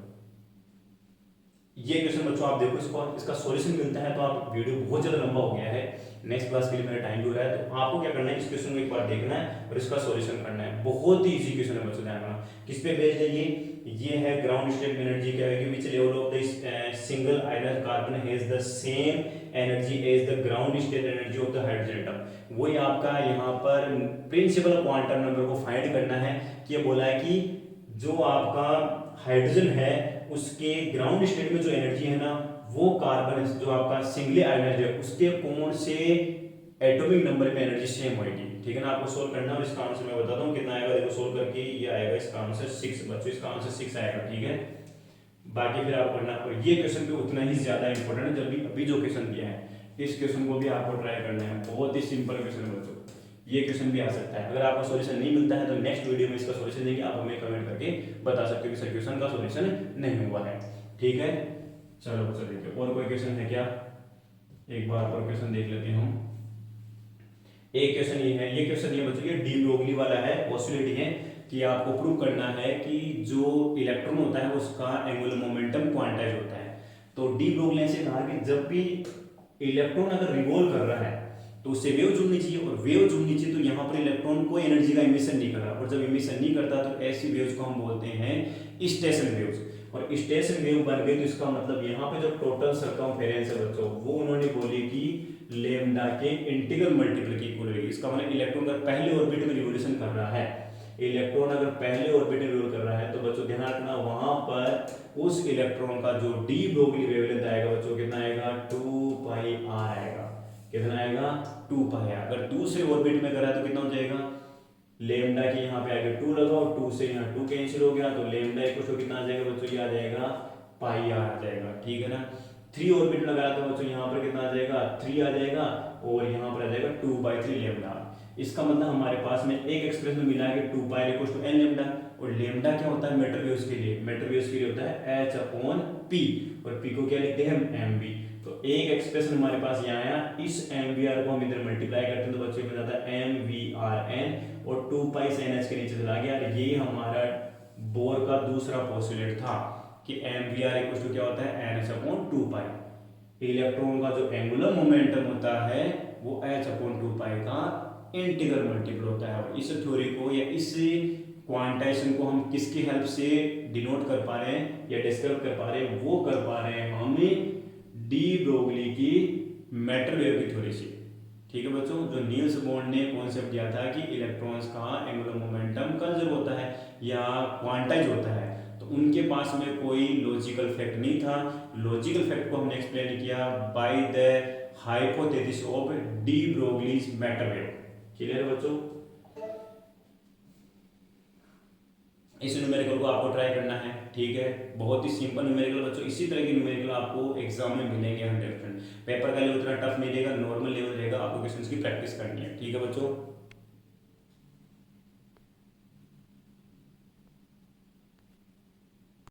ये क्वेश्चन बच्चों आप देखो, इसको इसका सॉल्यूशन मिलता है तो आप, वीडियो बहुत ज्यादा लंबा हो गया है नेक्स्ट क्लास के लिए मेरा टाइम भी हो रहा है, तो आपको क्या करना है, इस क्वेश्चन को एक बार देखना है और इसका सॉल्यूशन करना है। बहुत ही इजी क्वेश्चन है बच्चों, ध्यान रखना। किस पे बेस्ड है ये है ग्राउंड स्टेट एनर्जी क्या है कि which level of the single आयनर carbon has the same energy as the ground state energy of the hydrogen atom. वही आपका यहाँ पर प्रिंसिपल क्वांटम नंबर को फाइंड करना है कि ये बोला है कि जो आपका हाइड्रोजन है उसके ग्राउंड स्टेट में जो एनर्जी है ना, वो कार्बन जो आपका सिंगल आयनर है उसके कौन से एटॉमिक नंबर में एनर्जी सेम होगी, ठीक है ना। आपको सोल्व करना है और इसका आंसर मैं बताता हूँ कितना आएगा। देखो सोल्व करके ये आएगा, इसका आंसर 6 बच्चों, इसका आंसर 6 आएगा, ठीक है। बाकी फिर आप करना, और ये क्वेश्चन भी उतना ही ज्यादा इंपॉर्टेंट है। जब भी अभी जो क्वेश्चन दिया है इस क्वेश्चन को भी आपको ट्राई करना है, बहुत ही सिंपल क्वेश्चन है बच्चों, ये क्वेश्चन भी आ सकता है। अगर आपको सॉल्यूशन नहीं मिलता है तो नेक्स्ट वीडियो में इसका सॉल्यूशन देंगे, आप हमें कमेंट करके बता सकते हो कि सर क्वेश्चन का सॉल्यूशन नहीं हुआ है, ठीक है। चलो बच्चों देखिए और कोई क्वेश्चन है क्या, एक बार और क्वेश्चन देख लेते हैं हम। एक क्वेश्चन ये क्वेश्चन ये बच्चों ये डी ब्रोगली वाला है, पॉसिबिलिटी है कि आपको प्रूव करना है कि जो इलेक्ट्रॉन होता है उसका एंगुलर मोमेंटम क्वांटाइज होता है। तो डी ब्रोगली ने कहा कि जब भी इलेक्ट्रॉन अगर रिवॉल्व कर रहा है तो उससे वेव जुड़नी चाहिए, और वेव जुड़नी चाहिए तो यहाँ पर इलेक्ट्रॉन कोई एनर्जी का इमिशन नहीं कर रहा, और जब इमिशन नहीं करता तो ऐसी वेव्स को हम बोलते हैं स्टेशन वेव्स। और स्टेशन वेव बन गई तो इसका मतलब यहाँ पे जो टोटल सरकमफेरेंस है बच्चों वो उन्होंने बोली कि लेमडा के इंटीग्रल मल्टीपल की इक्वल होगी। इसका मतलब इलेक्ट्रॉन अगर पहले ऑर्बिट में रिवोल्यूशन कर रहा है, इलेक्ट्रॉन अगर पहले ऑर्बिट में रिवॉल्व कर रहा है तो बच्चों ध्यान रखना वहां पर उस इलेक्ट्रॉन का जो डी ब्रोगली वेवलेंथ आएगा बच्चों कितना आएगा, 2 पाई आर आएगा। कितना आएगा, 2 पाई आर। अगर दूसरे ऑर्बिट में कर रहा है तो कितना हो जाएगा, लेमडा के यहाँ पे आगे 2 लगाओ, 2 से यहाँ 2 कैंसिल हो गया तो लेमडा इक्वल टू कितना आ जाएगा बच्चों, ये आ जाएगा पाई आर आ जाएगा, ठीक है ना। 3 ऑर्बिट लगाया तो बच्चों यहाँ पर कितना आ जाएगा, 3 आ जाएगा, और यहाँ पर आ जाएगा 2/3 लेमडा। इसका मतलब हमारे पास में एक एक्सप्रेशन मिला है कि 2 pi equal to n lambda. और लेमडा क्या होता है मेटर वेव्स के लिए, मेटर वेव्स के लिए होता है h/p, और p को क्या लिखते हैं हम mv। तो एक एक्सप्रेशन हमारे पास यहाँ आया, इस mvr को हम इधर मल्टीप्लाई करते हैं तो बच्चों में जाता है mvrn, और 2 पाई से nh के नीचे चला गया। ये हमारा बोर का दूसरा पोस्टुलेट था कि mvr इक्वल टू क्या होता है nh/2 पाई। इलेक्ट्रॉन का जो एंगुलर मोमेंटम होता है वो h/2 पाई का इंटीग्रल मल्टीपल होता है। और इस थ्योरी को या इस क्वांटाइजेशन को हम किसकी हेल्प से डिनोट कर पा रहे हैं या डिस्क्राइब कर पा रहे हैं, वो कर पा रहे हैं हम डी ब्रोगली की मैटर वेव की थ्योरी से, ठीक है बच्चों। जो नील्स बोर ने कॉन्सेप्ट दिया था कि इलेक्ट्रॉन्स का एंगुलर मोमेंटम कंजर्व होता है या क्वांटाइज होता है, तो उनके पास में कोई लॉजिकल फैक्ट नहीं था। लॉजिकल फैक्ट को हमने एक्सप्लेन किया by the hypothesis of D Broglie's matter wave. Clear है बच्चों। इस न्यूमेरिकल को आपको ट्राई करना है, ठीक है। बहुत ही सिंपल न्यूमेरिकल बच्चों, इसी तरह के न्यूमेरिकल आपको एग्जाम में मिलेंगे 100%। पेपर का लेवल उतना टफ मिलेगा, नॉर्मल लेवल रहेगा, आपको क्वेश्चंस की प्रैक्टिस करनी है, ठीक है बच्चों।